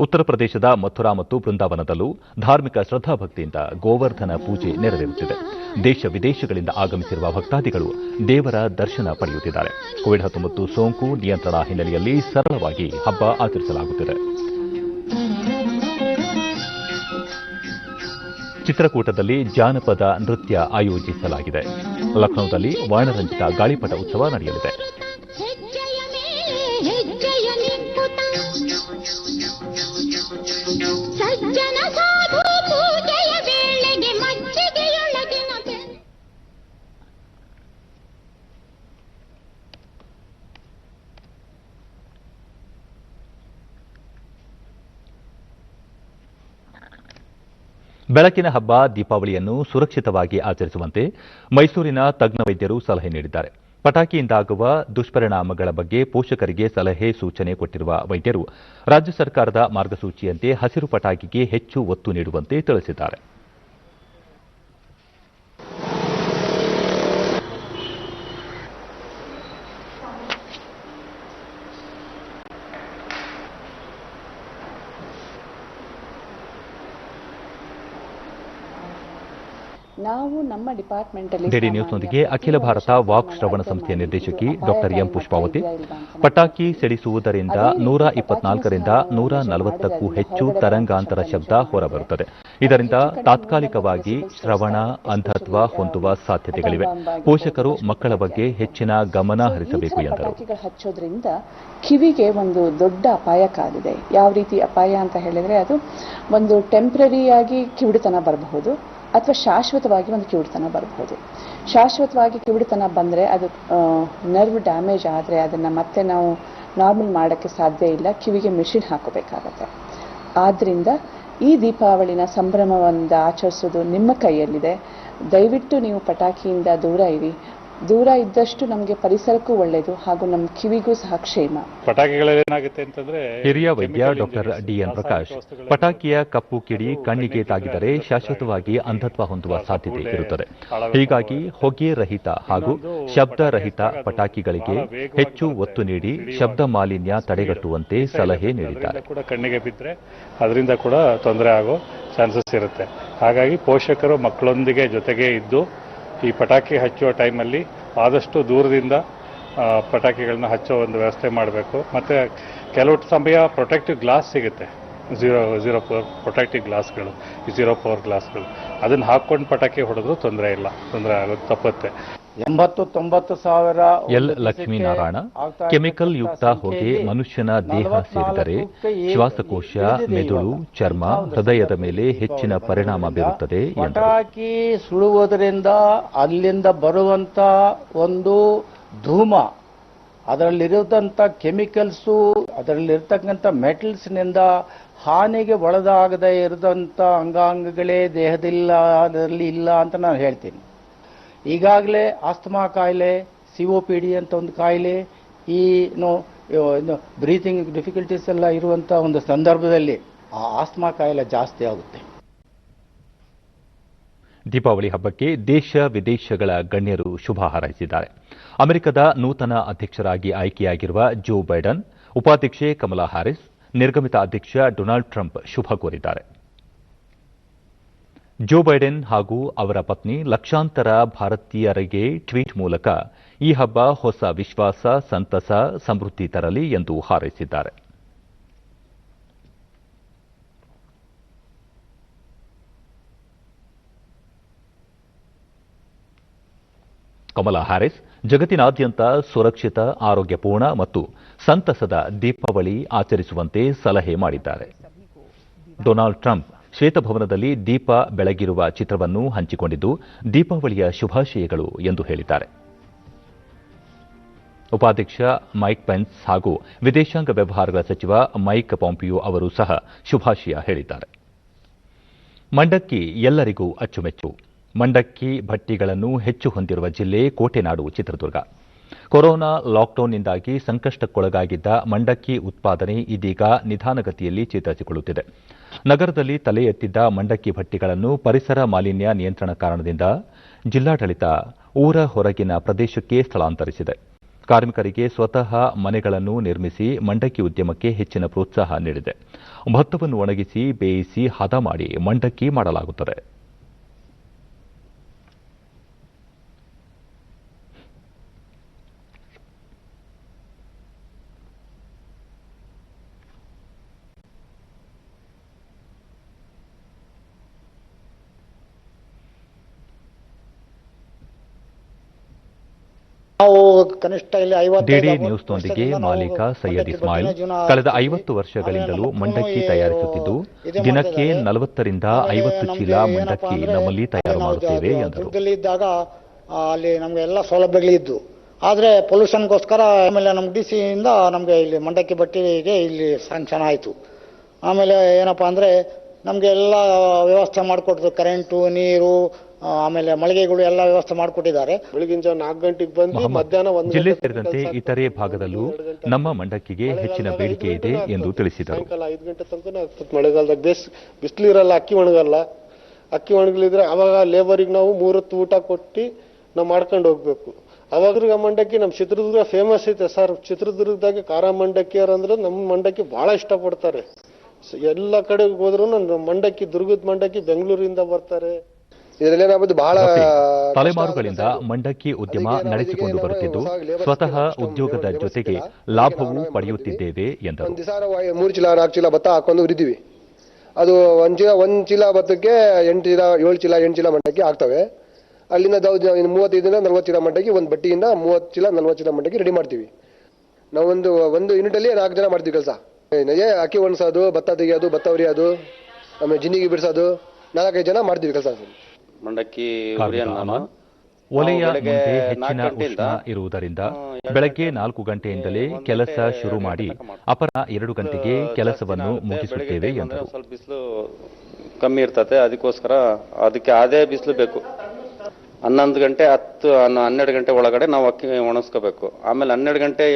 ಉತ್ತರ ಪ್ರದೇಶದ ಮಥುರಾ ಮತ್ತು ಬೃಂದಾವನದಲ್ಲೂ ಧಾರ್ಮಿಕ ಶ್ರದ್ಧಾಭಕ್ತಿಯಿಂದ ಗೋವರ್ಧನ ಪೂಜೆ ನೆರವೇರುತ್ತಿದೆ. ದೇಶ ವಿದೇಶಗಳಿಂದ ಆಗಮಿಸಿರುವ ಭಕ್ತಾದಿಗಳು ದೇವರ ದರ್ಶನ ಪಡೆಯುತ್ತಿದ್ದಾರೆ. ಕೋವಿಡ್-19 ಸೋಂಕು ನಿಯಂತ್ರಣ ಹಿನ್ನೆಲೆಯಲ್ಲಿ ಸರಳವಾಗಿ ಹಬ್ಬ ಆಚರಿಸಲಾಗುತ್ತಿದೆ. ಚಿತ್ರಕೂಟದಲ್ಲಿ ಜಾನಪದ ನೃತ್ಯ ಆಯೋಜಿಸಲಾಗಿದೆ. ಲಖನೌದಲ್ಲಿ ವರ್ಣರಂಜಿತ ಗಾಳಿಪಟ ಉತ್ಸವ ನಡೆಯಲಿದೆ. ಬೆಳಕಿನ ಹಬ್ಬ ದೀಪಾವಳಿಯನ್ನು ಸುರಕ್ಷಿತವಾಗಿ ಆಚರಿಸುವಂತೆ ಮೈಸೂರಿನ ತಜ್ಞ ವೈದ್ಯರು ಸಲಹೆ ನೀಡಿದ್ದಾರೆ. ಪಟಾಕಿಯಿಂದಾಗುವ ದುಷ್ಪರಿಣಾಮಗಳ ಬಗ್ಗೆ ಪೋಷಕರಿಗೆ ಸಲಹೆ ಸೂಚನೆ ಕೊಟ್ಟಿರುವ ವೈದ್ಯರು ರಾಜ್ಯ ಸರ್ಕಾರದ ಮಾರ್ಗಸೂಚಿಯಂತೆ ಹಸಿರು ಪಟಾಕಿಗೆ ಹೆಚ್ಚು ಒತ್ತು ನೀಡುವಂತೆ ತಿಳಿಸಿದ್ದಾರೆ. ನಾವು ನಮ್ಮ ಡಿಪಾರ್ಟ್ಮೆಂಟ್ ಅಲ್ಲಿ ಡಿಡಿ ನ್ಯೂಸ್ನೊಂದಿಗೆ ಅಖಿಲ ಭಾರತ ವಾಕ್ ಶ್ರವಣ ಸಂಸ್ಥೆಯ ನಿರ್ದೇಶಕಿ ಡಾಕ್ಟರ್ ಎಂ ಪುಷ್ಪಾವತಿ ಪಟಾಕಿ ಸಿಡಿಸುವುದರಿಂದ 124ರಿಂದ 140ಕ್ಕೂ ಹೆಚ್ಚು ತರಂಗಾಂತರ ಶಬ್ದ ಹೊರಬರುತ್ತದೆ. ಇದರಿಂದ ತಾತ್ಕಾಲಿಕವಾಗಿ ಶ್ರವಣ ಅಂಧತ್ವ ಹೊಂದುವ ಸಾಧ್ಯತೆಗಳಿವೆ. ಪೋಷಕರು ಮಕ್ಕಳ ಬಗ್ಗೆ ಹೆಚ್ಚಿನ ಗಮನ ಹರಿಸಬೇಕು ಎಂದರು. ಹಚ್ಚೋದ್ರಿಂದ ಕಿವಿಗೆ ಒಂದು ದೊಡ್ಡ ಅಪಾಯ ಕಾದಿದೆ. ಯಾವ ರೀತಿ ಅಪಾಯ ಅಂತ ಹೇಳಿದ್ರೆ ಅದು ಒಂದು ಟೆಂಪರರಿಯಾಗಿ ಕಿವುಡುತನ ಬರಬಹುದು ಅಥವಾ ಶಾಶ್ವತವಾಗಿ ಒಂದು ಕಿವುಡುತನ ಬರಬಹುದು. ಶಾಶ್ವತವಾಗಿ ಕಿವುಡುತನ ಬಂದರೆ ಅದು ನರ್ವ್ ಡ್ಯಾಮೇಜ್ ಆದರೆ ಅದನ್ನು ಮತ್ತೆ ನಾವು ನಾರ್ಮಲ್ ಮಾಡೋಕ್ಕೆ ಸಾಧ್ಯ ಇಲ್ಲ. ಕಿವಿಗೆ ಮೆಷಿನ್ ಹಾಕೋಬೇಕಾಗತ್ತೆ. ಆದ್ದರಿಂದ ಈ ದೀಪಾವಳಿನ ಸಂಭ್ರಮವನ್ನು ಆಚರಿಸೋದು ನಿಮ್ಮ ಕೈಯಲ್ಲಿದೆ. ದಯವಿಟ್ಟು ನೀವು ಪಟಾಕಿಯಿಂದ ದೂರ ಇರಿ. ದೂರ ಇದ್ದಷ್ಟು ನಮಗೆ ಪರಿಸರಕ್ಕೂ ಒಳ್ಳೆಯದು ಹಾಗೂ ನಮ್ಮ ಕಿವಿಗೂ ಸಹ ಕ್ಷೇಮ. ಪಟಾಕಿಗಳೇನಾಗುತ್ತೆ ಅಂತಂದ್ರೆ ಹಿರಿಯ ವೈದ್ಯ ಡಾಕ್ಟರ್ ಡಿಎನ್ ಪ್ರಕಾಶ್ ಪಟಾಕಿಯ ಕಪ್ಪು ಕಿಡಿ ಕಣ್ಣಿಗೆ ತಾಗಿದರೆ ಶಾಶ್ವತವಾಗಿ ಅಂಧತ್ವ ಹೊಂದುವ ಸಾಧ್ಯತೆ ಇರುತ್ತದೆ. ಹೀಗಾಗಿ ಹೊಗೆ ರಹಿತ ಹಾಗೂ ಶಬ್ದ ರಹಿತ ಪಟಾಕಿಗಳಿಗೆ ಹೆಚ್ಚು ಒತ್ತು ನೀಡಿ ಶಬ್ದ ಮಾಲಿನ್ಯ ತಡೆಗಟ್ಟುವಂತೆ ಸಲಹೆ ನೀಡಿದ್ದಾರೆ. ಕೂಡ ಕಣ್ಣಿಗೆ ಬಿದ್ದರೆ ಅದರಿಂದ ಕೂಡ ತೊಂದರೆ ಆಗೋ ಚಾನ್ಸಸ್ ಇರುತ್ತೆ. ಹಾಗಾಗಿ ಪೋಷಕರು ಮಕ್ಕಳೊಂದಿಗೆ ಜೊತೆಗೆ ಇದ್ದು ಈ ಪಟಾಕಿ ಹಚ್ಚುವ ಟೈಮಲ್ಲಿ ಆದಷ್ಟು ದೂರದಿಂದ ಪಟಾಕಿಗಳನ್ನ ಹಚ್ಚೋ ಒಂದು ವ್ಯವಸ್ಥೆ ಮಾಡಬೇಕು. ಮತ್ತು ಕೆಲವು ಸಮಯ ಪ್ರೊಟೆಕ್ಟಿವ್ ಗ್ಲಾಸ್ ಸಿಗುತ್ತೆ, ಝೀರೋ ಪ್ರೊಟೆಕ್ಟಿವ್ ಗ್ಲಾಸ್ಗಳು, 0 ಗ್ಲಾಸ್ಗಳು, ಅದನ್ನು ಹಾಕ್ಕೊಂಡು ಪಟಾಕಿ ಹೊಡೆದ್ರೂ ತೊಂದರೆ ಇಲ್ಲ, ತೊಂದರೆ ಆಗೋದು ತಪ್ಪುತ್ತೆ. 80-90 ಸಾವಿರ ಎಲ್ ಲಕ್ಷ್ಮೀನಾರಾಯಣ ಕೆಮಿಕಲ್ ಯುಕ್ತ ಹೊಗೆ ಮನುಷ್ಯನ ದೇಹ ಸೇರಿದರೆ ಶ್ವಾಸಕೋಶ, ಮೆದುಳು, ಚರ್ಮ, ಹೃದಯದ ಮೇಲೆ ಹೆಚ್ಚಿನ ಪರಿಣಾಮ ಬೀರುತ್ತದೆ ಎಂದರು. ಪಟಾಕಿ ಸುಡುವುದರಿಂದ ಅಲ್ಲಿಂದ ಬರುವಂತ ಒಂದು ಧೂಮ ಅದರಲ್ಲಿರೋದಂಥ ಕೆಮಿಕಲ್ಸು, ಅದರಲ್ಲಿರ್ತಕ್ಕಂಥ ಮೆಟಲ್ಸ್ನಿಂದ ಹಾನಿಗೆ ಒಳಗಾಗದೇ ಇರದಂಥ ಅಂಗಾಂಗಗಳೇ ದೇಹದಲ್ಲಿ ಇಲ್ಲ ಅಂತ ನಾನು ಹೇಳ್ತೀನಿ. ಈಗಾಗಲೇ ಆಸ್ತಮಾ ಕಾಯಿಲೆ, COPD ಅಂತ ಒಂದು ಕಾಯಿಲೆ, ಈ ಬ್ರೀತಿಂಗ್ ಡಿಫಿಕಲ್ಟೀಸ್ ಎಲ್ಲ ಇರುವಂಥ ಒಂದು ಸಂದರ್ಭದಲ್ಲಿ ಆ ಆಸ್ತಮಾ ಕಾಯಿಲೆ ಜಾಸ್ತಿ ಆಗುತ್ತೆ. ದೀಪಾವಳಿ ಹಬ್ಬಕ್ಕೆ ದೇಶ ವಿದೇಶಗಳ ಗಣ್ಯರು ಶುಭ ಹಾರೈಸಿದ್ದಾರೆ. ಅಮೆರಿಕದ ನೂತನ ಅಧ್ಯಕ್ಷರಾಗಿ ಆಯ್ಕೆಯಾಗಿರುವ ಜೋ ಬೈಡನ್, ಉಪಾಧ್ಯಕ್ಷೆ ಕಮಲಾ ಹ್ಯಾರಿಸ್, ನಿರ್ಗಮಿತ ಅಧ್ಯಕ್ಷ ಡೊನಾಲ್ಡ್ ಟ್ರಂಪ್ ಶುಭ ಕೋರಿದ್ದಾರೆ. ಜೋ ಬೈಡೆನ್ ಹಾಗೂ ಅವರ ಪತ್ನಿ ಲಕ್ಷಾಂತರ ಭಾರತೀಯರಿಗೆ ಟ್ವೀಟ್ ಮೂಲಕ ಈ ಹಬ್ಬ ಹೊಸ ವಿಶ್ವಾಸ, ಸಂತಸ, ಸಮೃದ್ಧಿ ತರಲಿ ಎಂದು ಹಾರೈಸಿದ್ದಾರೆ. ಕಮಲಾ ಹ್ಯಾರಿಸ್ ಜಗತ್ತಿನಾದ್ಯಂತ ಸುರಕ್ಷಿತ, ಆರೋಗ್ಯಪೂರ್ಣ ಮತ್ತು ಸಂತಸದ ದೀಪಾವಳಿ ಆಚರಿಸುವಂತೆ ಸಲಹೆ ಮಾಡಿದ್ದಾರೆ. ಡೊನಾಲ್ಡ್ ಟ್ರಂಪ್ ಶ್ವೇತಭವನದಲ್ಲಿ ದೀಪ ಬೆಳಗಿರುವ ಚಿತ್ರವನ್ನು ಹಂಚಿಕೊಂಡಿದ್ದು, ದೀಪಾವಳಿಯ ಶುಭಾಶಯಗಳು ಎಂದು ಹೇಳಿದ್ದಾರೆ. ಉಪಾಧ್ಯಕ್ಷ ಮೈಕ್ ಪೆನ್ಸ್ ಹಾಗೂ ವಿದೇಶಾಂಗ ವ್ಯವಹಾರಗಳ ಸಚಿವ ಮೈಕ್ ಪಾಂಪಿಯೋ ಅವರು ಸಹ ಶುಭಾಶಯ ಹೇಳಿದ್ದಾರೆ. ಮಂಡಕ್ಕಿ ಎಲ್ಲರಿಗೂ ಅಚ್ಚುಮೆಚ್ಚು. ಮಂಡಕ್ಕಿ ಭಟ್ಟಿಗಳನ್ನು ಹೆಚ್ಚು ಹೊಂದಿರುವ ಜಿಲ್ಲೆ ಕೋಟೆನಾಡು ಚಿತ್ರದುರ್ಗ. ಕೊರೋನಾ ಲಾಕ್ಡೌನ್ನಿಂದಾಗಿ ಸಂಕಷ್ಟಕ್ಕೊಳಗಾಗಿದ್ದ ಮಂಡಕ್ಕಿ ಉತ್ಪಾದನೆ ಇದೀಗ ನಿಧಾನಗತಿಯಲ್ಲಿ ಚೇತರಿಸಿಕೊಳ್ಳುತ್ತಿದೆ. ನಗರದಲ್ಲಿ ತಲೆ ಎತ್ತಿದ್ದ ಮಂಡಕ್ಕಿ ಭಟ್ಟಿಗಳನ್ನು ಪರಿಸರ ಮಾಲಿನ್ಯ ನಿಯಂತ್ರಣ ಕಾರಣದಿಂದ ಜಿಲ್ಲಾಡಳಿತ ಊರ ಹೊರಗಿನ ಪ್ರದೇಶಕ್ಕೆ ಸ್ಥಳಾಂತರಿಸಿದೆ. ಕಾರ್ಮಿಕರಿಗೆ ಸ್ವತಃ ಮನೆಗಳನ್ನು ನಿರ್ಮಿಸಿ ಮಂಡಕ್ಕಿ ಉದ್ಯಮಕ್ಕೆ ಹೆಚ್ಚಿನ ಪ್ರೋತ್ಸಾಹ ನೀಡಿದೆ. ಭತ್ತವನ್ನು ಒಣಗಿಸಿ, ಬೇಯಿಸಿ, ಹದ ಮಾಡಿ ಮಂಡಕ್ಕಿ ಮಾಡಲಾಗುತ್ತದೆ. ನಾವು ಕನಿಷ್ಠ ಇಲ್ಲಿ 50 ಡಿಡಿ ನ್ಯೂಸ್ನೊಂದಿಗೆ ಮಾಲೀಕ ಸೈಯದ್ ಇಸ್ಮಾಯಿಲ್ ಕಳೆದ 50 ವರ್ಷಗಳಿಂದಲೂ ಮಂಡಕ್ಕಿ ತಯಾರಿಸುತ್ತಿದ್ದು, ದಿನಕ್ಕೆ 40ರಿಂದ 50 ಚೀಲ ಮಂಡಕ್ಕಿ ನಮ್ಮಲ್ಲಿ ತಯಾರು ಮಾಡುತ್ತೇವೆ ಎಂದರು. ಇದ್ದಾಗ ಅಲ್ಲಿ ನಮ್ಗೆ ಎಲ್ಲ ಸೌಲಭ್ಯಗಳಿದ್ದು, ಆದ್ರೆ ಪೊಲ್ಯೂಷನ್ಗೋಸ್ಕರ ಆಮೇಲೆ ನಮ್ಗೆ DC ಇಂದ ನಮ್ಗೆ ಇಲ್ಲಿ ಮಂಡಕ್ಕಿ ಭಟ್ಟಿಗೆ ಇಲ್ಲಿ ಸ್ಯಾಂಕ್ಷನ್ ಆಯಿತು. ಆಮೇಲೆ ಏನಪ್ಪಾ ಅಂದ್ರೆ ನಮ್ಗೆ ಎಲ್ಲ ವ್ಯವಸ್ಥೆ ಮಾಡಿಕೊಟ್ರು, ಕರೆಂಟು, ನೀರು, ಆಮೇಲೆ ಮಳಿಗೆಗಳು ಎಲ್ಲ ವ್ಯವಸ್ಥೆ ಮಾಡಿಕೊಟ್ಟಿದ್ದಾರೆ. ಬೆಳಗಿನ ಜಾವ 4 ಗಂಟೆಗೆ ಬಂದು ಮಧ್ಯಾಹ್ನ 1 ಜಿಲ್ಲೆ ಸೇರಿದಂತೆ ಇತರೆ ಭಾಗದಲ್ಲೂ ನಮ್ಮ ಮಂಡಕ್ಕಿಗೆ ಹೆಚ್ಚಿನ ಬೇಡಿಕೆ ಇದೆ ಎಂದು ತಿಳಿಸಿದರು. ಸಾಯಂಕಾಲ 5 ಗಂಟೆ ತನಕ ಮಳೆಗಾಲದಾಗ ಬಿಸಿಲು ಇರಲ್ಲ, ಅಕ್ಕಿ ಒಣಗಲ್ಲ. ಅಕ್ಕಿ ಒಣಗಲಿದ್ರೆ ಅವಾಗ ಲೇಬರಿಗೆ ನಾವು 3 ಹೊತ್ತು ಊಟ ಕೊಟ್ಟು ನಾವು ಮಾಡ್ಕೊಂಡು ಹೋಗ್ಬೇಕು. ಅವಾಗ ಮಂಡಕ್ಕಿ ನಮ್ಮ ಚಿತ್ರದುರ್ಗ ಫೇಮಸ್ ಐತೆ ಸರ್. ಚಿತ್ರದುರ್ಗದಾಗ ಖಾರ ಮಂಡಕ್ಕಿಯರ್ ಅಂದ್ರೆ ನಮ್ಮ ಮಂಡಕ್ಕಿ ಬಹಳ ಇಷ್ಟಪಡ್ತಾರೆ. ಎಲ್ಲ ಕಡೆ ಹೋದ್ರು ಮಂಡಕ್ಕಿ, ದುರ್ಗದ ಮಂಡಕ್ಕಿ ಬೆಂಗಳೂರಿಂದ ಬರ್ತಾರೆ. ಬಹಳ ತಲೆಮಾರುಗಳಿಂದ ಮಂಡಕ್ಕಿ ಉದ್ಯಮ ನಡೆಸಿಕೊಂಡು ಬರುತ್ತಿದ್ದು, ಸ್ವತಃ ಉದ್ಯೋಗದ ಜೊತೆಗೆ ಲಾಭವೂ ಪಡೆಯುತ್ತಿದ್ದೇವೆ ಎಂದರು. 3 ಚೀಲ 4 ಚೀಲ ಭತ್ತ ಹಾಕೊಂಡು ಉರಿತೀವಿ. ಅದು ಒಂದ್ ಚೀಲ ಭತ್ತಕ್ಕೆ 8 ಚೀಲ 7 ಚೀಲ 8 ಚೀಲ ಮಂಡಕ್ಕಿ ಆಗ್ತವೆ. ಅಲ್ಲಿಂದ 35ರಿಂದ 40 ಚೀಲ ಮಂಡಕ್ಕಿ, ಒಂದು ಬಟ್ಟಿಯಿಂದ 30 ಚೀಲ 40 ಚೀಲ ಮಂಡಕ್ಕಿ ರೆಡಿ ಮಾಡ್ತೀವಿ. ನಾವು ಒಂದು ಯೂನಿಟ್ ಅಲ್ಲಿ 4 ಜನ ಮಾಡ್ತೀವಿ ಕೆಲಸ. ಅಕ್ಕಿ ಒಣಸೋದು, ಭತ್ತ ತೆಗೆಯೋದು, ಭತ್ತ ಉರಿಯೋದು, ಆಮೇಲೆ ಜಿನ್ನಿಗೆ ಬಿಡಿಸೋದು, 4-5 ಜನ ಮಾಡ್ತೀವಿ ಕೆಲಸ. ಮಂಡಕ್ಕಿ ಒಲೆಯ ಮುಂದೆ ಹೆಚ್ಚಿನ ಉಷ್ಣ ಇರುವುದರಿಂದ ಬೆಳಗ್ಗೆ 4 ಗಂಟೆಯಿಂದಲೇ ಕೆಲಸ ಶುರು ಮಾಡಿ ಅಪರಾಹ್ನ 2 ಗಂಟೆಗೆ ಕೆಲಸವನ್ನು ಮುಗಿಸುತ್ತೇವೆ ಎಂದರು. ಸ್ವಲ್ಪ ಬಿಸಿಲು ಕಮ್ಮಿ ಇರ್ತದೆ, ಅದಕ್ಕೋಸ್ಕರ ಅದಕ್ಕೆ ಅದೇ ಬಿಸಿಲು ಬೇಕು. 11 ಗಂಟೆ 12 ಗಂಟೆ ಒಳಗಡೆ ನಾವು ಅಕ್ಕಿ ಒಣಗಿಸ್ಕೋಬೇಕು. ಆಮೇಲೆ 12 ಗಂಟೆ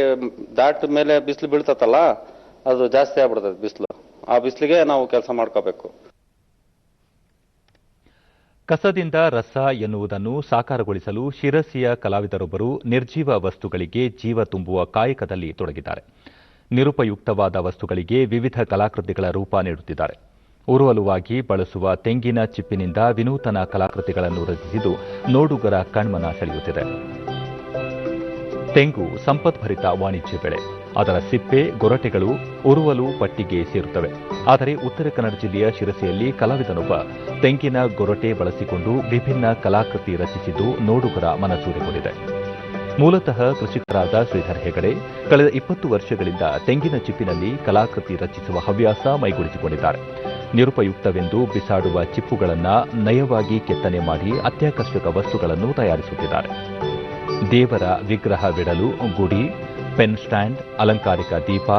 ದಾಟ ಮೇಲೆ ಬಿಸಿಲು ಬೀಳ್ತತ್ತಲ್ಲ, ಅದು ಜಾಸ್ತಿ ಆಗ್ಬಿಡ್ತದೆ ಬಿಸಿಲು. ಆ ಬಿಸಿಲಿಗೆ ನಾವು ಕೆಲಸ ಮಾಡ್ಕೋಬೇಕು. ಕಸದಿಂದ ರಸ ಎನ್ನುವುದನ್ನು ಸಾಕಾರಗೊಳಿಸಲು ಶಿರಸಿಯ ಕಲಾವಿದರೊಬ್ಬರು ನಿರ್ಜೀವ ವಸ್ತುಗಳಿಗೆ ಜೀವ ತುಂಬುವ ಕಾಯಕದಲ್ಲಿ ತೊಡಗಿದ್ದಾರೆ. ನಿರುಪಯುಕ್ತವಾದ ವಸ್ತುಗಳಿಗೆ ವಿವಿಧ ಕಲಾಕೃತಿಗಳ ರೂಪ ನೀಡುತ್ತಿದ್ದಾರೆ. ಉರುವಲುವಾಗಿ ಬಳಸುವ ತೆಂಗಿನ ಚಿಪ್ಪಿನಿಂದ ವಿನೂತನ ಕಲಾಕೃತಿಗಳನ್ನು ರಚಿಸಿದ್ದು ನೋಡುಗರ ಕಣ್ಮನ ಸೆಳೆಯುತ್ತಿದೆ. ತೆಂಗು ಸಂಪದ್ಭರಿತ ವಾಣಿಜ್ಯ ಬೆಳೆ. ಅದರ ಸಿಪ್ಪೆ, ಗೊರಟೆಗಳು ಉರುವಲು ಪಟ್ಟಿಗೆ ಸೇರುತ್ತವೆ. ಆದರೆ ಉತ್ತರ ಕನ್ನಡ ಜಿಲ್ಲೆಯ ಶಿರಸಿಯಲ್ಲಿ ಕಲಾವಿದನೊಬ್ಬ ತೆಂಗಿನ ಗೊರಟೆ ಬಳಸಿಕೊಂಡು ವಿಭಿನ್ನ ಕಲಾಕೃತಿ ರಚಿಸಿದ್ದು ನೋಡುಗರ ಮನಸೂರೆಗೊಂಡಿದೆ. ಮೂಲತಃ ಕೃಷಿಕರಾದ ಶ್ರೀಧರ್ ಹೆಗಡೆ ಕಳೆದ 20 ವರ್ಷಗಳಿಂದ ತೆಂಗಿನ ಚಿಪ್ಪಿನಲ್ಲಿ ಕಲಾಕೃತಿ ರಚಿಸುವ ಹವ್ಯಾಸ ಮೈಗೂಡಿಸಿಕೊಂಡಿದ್ದಾರೆ. ನಿರುಪಯುಕ್ತವೆಂದು ಬಿಸಾಡುವ ಚಿಪ್ಪುಗಳನ್ನು ನಯವಾಗಿ ಕೆತ್ತನೆ ಮಾಡಿ ಅತ್ಯಾಕರ್ಷಕ ವಸ್ತುಗಳನ್ನು ತಯಾರಿಸುತ್ತಿದ್ದಾರೆ. ದೇವರ ವಿಗ್ರಹವಿಡಲು ಗುಡಿ, ಪೆನ್ ಸ್ಟ್ಯಾಂಡ್, ಅಲಂಕಾರಿಕ ದೀಪ,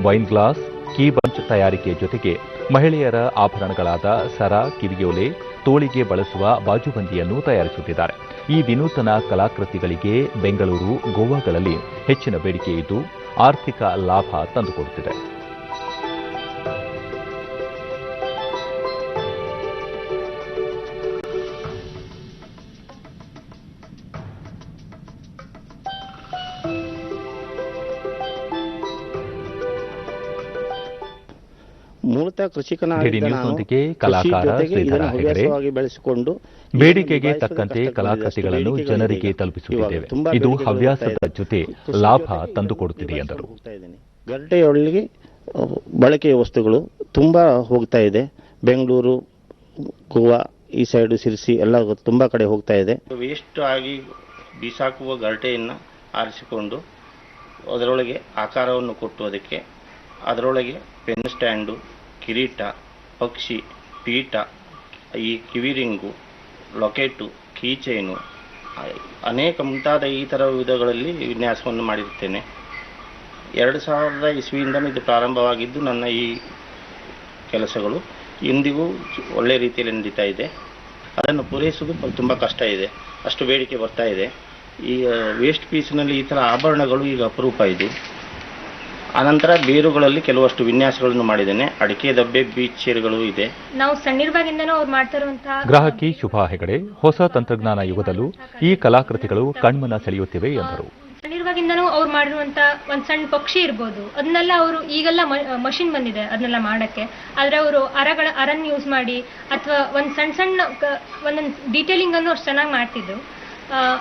ವೈನ್ ಗ್ಲಾಸ್, ಕೀ ಬಂಚ್ ತಯಾರಿಕೆ ಜೊತೆಗೆ ಮಹಿಳೆಯರ ಆಭರಣಗಳಾದ ಸರ, ಕಿವಿಯೋಲೆ, ತೋಳಿಗೆ ಬಳಸುವ ಬಾಜುಬಂದಿಯನ್ನು ತಯಾರಿಸುತ್ತಿದ್ದಾರೆ. ಈ ವಿನೂತನ ಕಲಾಕೃತಿಗಳಿಗೆ ಬೆಂಗಳೂರು, ಗೋವಾಗಳಲ್ಲಿ ಹೆಚ್ಚಿನ ಬೇಡಿಕೆ ಇದ್ದು ಆರ್ಥಿಕ ಲಾಭ ತಂದುಕೊಡುತ್ತಿದೆ. ಮೂಲತಃ ಡಿಡಿ ನ್ಯೂಸ್ನೊಂದಿಗೆ ಕಲಾಕಾರ ಶ್ರೀಧರ ಹೆಗಡೆ. ಬೆಳೆಸಿಕೊಂಡು ಬೇಡಿಕೆಗೆ ತಕ್ಕಂತೆ ಕಲಾಕೃತಿಗಳನ್ನು ಜನರಿಗೆ ತಲುಪಿಸುತ್ತಿದ್ದೇವೆ. ಇದು ಹವ್ಯಾಸದ ಜೊತೆ ಲಾಭ ತಂದುಕೊಡುತ್ತಿದೆ ಎಂದರು. ಗರಟೆಯೊಳಗೆ ಬಳಕೆಯ ವಸ್ತುಗಳು ತುಂಬಾ ಹೋಗ್ತಾ ಇದೆ. ಬೆಂಗಳೂರು, ಗೋವಾ, ಈ ಸೈಡು ಸಿರ್ಸಿ ಎಲ್ಲ ತುಂಬಾ ಕಡೆ ಹೋಗ್ತಾ ಇದೆ. ವೇಸ್ಟ್ ಆಗಿ ಬಿಸಾಕುವ ಗರಟೆಯನ್ನು ಆರಿಸಿಕೊಂಡು ಅದರೊಳಗೆ ಆಕಾರವನ್ನು ಕೊಟ್ಟು ಅದರೊಳಗೆ ಪೆನ್ ಸ್ಟ್ಯಾಂಡು, ಕಿರೀಟ, ಪಕ್ಷಿ, ಪೀಠ, ಈ ಕಿವಿರಿಂಗು, ಲೊಕೆಟು, ಕೀಚೈನು, ಅನೇಕ ಮುಂತಾದ ಈ ಥರ ವಿಧಗಳಲ್ಲಿ ವಿನ್ಯಾಸವನ್ನು ಮಾಡಿರುತ್ತೇನೆ. 2000 ಇಸ್ವಿಯಿಂದಲೂ ಇದು ಪ್ರಾರಂಭವಾಗಿದ್ದು ನನ್ನ ಈ ಕೆಲಸಗಳು ಇಂದಿಗೂ ಒಳ್ಳೆಯ ರೀತಿಯಲ್ಲಿ ನಡೀತಾ ಇದೆ. ಅದನ್ನು ಪೂರೈಸುವುದು ತುಂಬ ಕಷ್ಟ ಇದೆ, ಅಷ್ಟು ಬೇಡಿಕೆ ಬರ್ತಾ ಇದೆ. ಈ ವೇಸ್ಟ್ ಪೀಸ್ನಲ್ಲಿ ಈ ಥರ ಆಭರಣಗಳು ಈಗ ಅಪರೂಪ ಇದು. ಅನಂತರ ಬೇರುಗಳಲ್ಲಿ ಕೆಲವಷ್ಟು ವಿನ್ಯಾಸಗಳನ್ನು ಮಾಡಿದ್ದೇನೆ. ಅಡಿಕೆ ದಬ್ಬೆ, ಬೀಚ್ ಚೇರುಗಳು ಇದೆ. ನಾವು ಸಣ್ಣಿರುವಾಗಿಂದನೂ ಅವ್ರು ಮಾಡ್ತಾ ಇರುವಂತಹ ಗ್ರಾಹಕಿ ಶುಭಾ ಹೆಗಡೆ, ಹೊಸ ತಂತ್ರಜ್ಞಾನ ಯುಗದಲ್ಲೂ ಈ ಕಲಾಕೃತಿಗಳು ಕಣ್ಮನ ಸೆಳೆಯುತ್ತಿವೆ ಎಂದರು. ಸಣ್ಣಿರುವಾಗಿಂದನೂ ಅವ್ರು ಮಾಡಿರುವಂತ ಒಂದ್ ಸಣ್ಣ ಪಕ್ಷಿ ಇರ್ಬೋದು, ಅದನ್ನೆಲ್ಲ ಅವರು ಈಗೆಲ್ಲ ಮಷಿನ್ ಬಂದಿದೆ ಅದನ್ನೆಲ್ಲ ಮಾಡಕ್ಕೆ. ಆದ್ರೆ ಅವರು ಅರನ್ ಯೂಸ್ ಮಾಡಿ ಅಥವಾ ಒಂದ್ ಸಣ್ಣ ಒಂದೊಂದು ಡೀಟೇಲಿಂಗ್ ಅನ್ನು ಅಷ್ಟು ಚೆನ್ನಾಗಿ ಮಾಡ್ತಿದ್ರು.